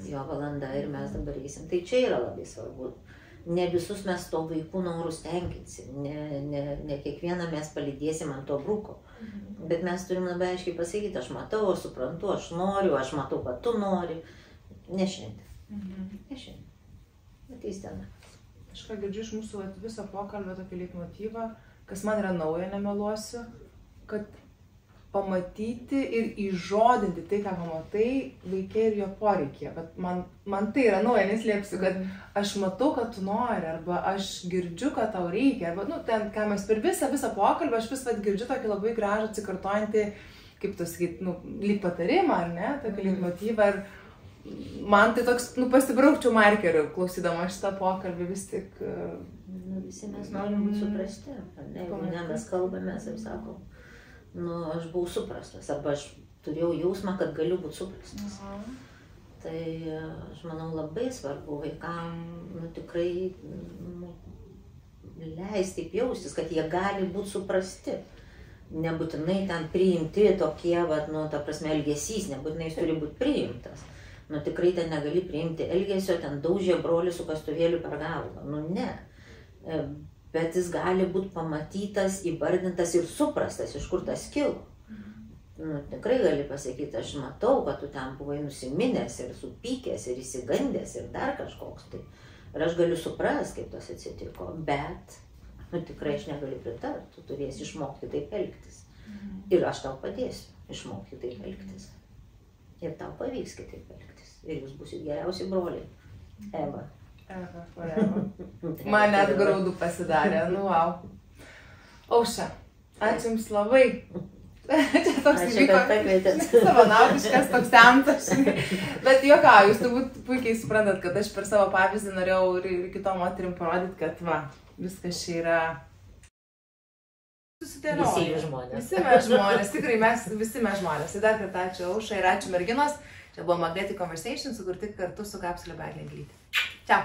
Speaker 2: jo valanda ir mes dabar eisim. Tai čia yra labai svarbu. Ne visus mes to vaikų norus tenkinsim, ne kiekvieną mes palydėsim ant to bruko. Bet mes turim labai aiškiai pasakyti, aš matau, aš suprantu, aš noriu, aš matau, kad tu nori. Ne šiandien. Ne šiandien. Ateis diena.
Speaker 1: Aš ką girdžiu iš mūsų viso pokalbio tokį leitmotyvą, kas man yra nauja, nemeluosiu, kad pamatyti ir įžodinti tai, ką pamatai, vaikai ir jo poreikyje. Bet man tai yra nauja, neslėpsiu, kad aš matau, kad tu nori, arba aš girdžiu, kad tau reikia, arba, nu, ten, ką mes per visą pokalbį, aš vis girdžiu tokį labai gražų atsikartojantį, kaip tu sakyt, nu, lyg patarimą, ar ne, tokį motyvą. Ir man tai toks, nu, pasibraukčiau markeriu, klausydama šitą pokalbį vis tik.
Speaker 2: Visi mes norim būti suprasti, ar ne, jeigu ne, mes kalbamės ir sakom. Nu, aš buvau suprastas, arba aš turėjau jausmą, kad galiu būti suprastas. Tai aš manau labai svarbu vaikam, nu, tikrai leisti taip jaustis, kad jie gali būti suprasti. Nebūtinai ten priimti tokie, nu, ta prasme, elgesys, nebūtinai jis turi būti priimtas. Nu, tikrai ten negali priimti elgesio, ten daužė brolį su kastuvėliu per galvą. Nu, ne. Bet jis gali būti pamatytas, įvardintas ir suprastas, iš kur tas kilo. Nu, tikrai gali pasakyti, aš matau, kad tu ten buvai nusiminęs ir supykęs ir įsigandęs ir dar kažkoks tai. Ir aš galiu suprasti, kaip tas atsitiko, bet nu, tikrai aš negaliu pritarti, tu turėsi išmokti taip elgtis. Ir aš tau padėsiu išmokti taip elgtis. Ir tau pavyks kitaip elgtis. Ir jūs būsit geriausi broliai. Eva.
Speaker 1: Man net graudu pasidarė, nu, wow. Aušra, ačiū Jums labai. Čia toks įvyko savanaudiškas toks seantas. Bet juokauju, Jūs turbūt puikiai suprantat, kad aš per savo pavyzdį norėjau ir kitom moterim parodyti, kad va, viskas čia yra susidėlioja.
Speaker 2: Visi žmonės.
Speaker 1: Visi mes žmonės, tikrai visi mes žmonės. Ir dar kartą ačiū Aušrai ir ačiū merginos. Čia buvo Magnetic Conversations, sukurti kartu su Kapsulė Beglė Glytė. Ciao.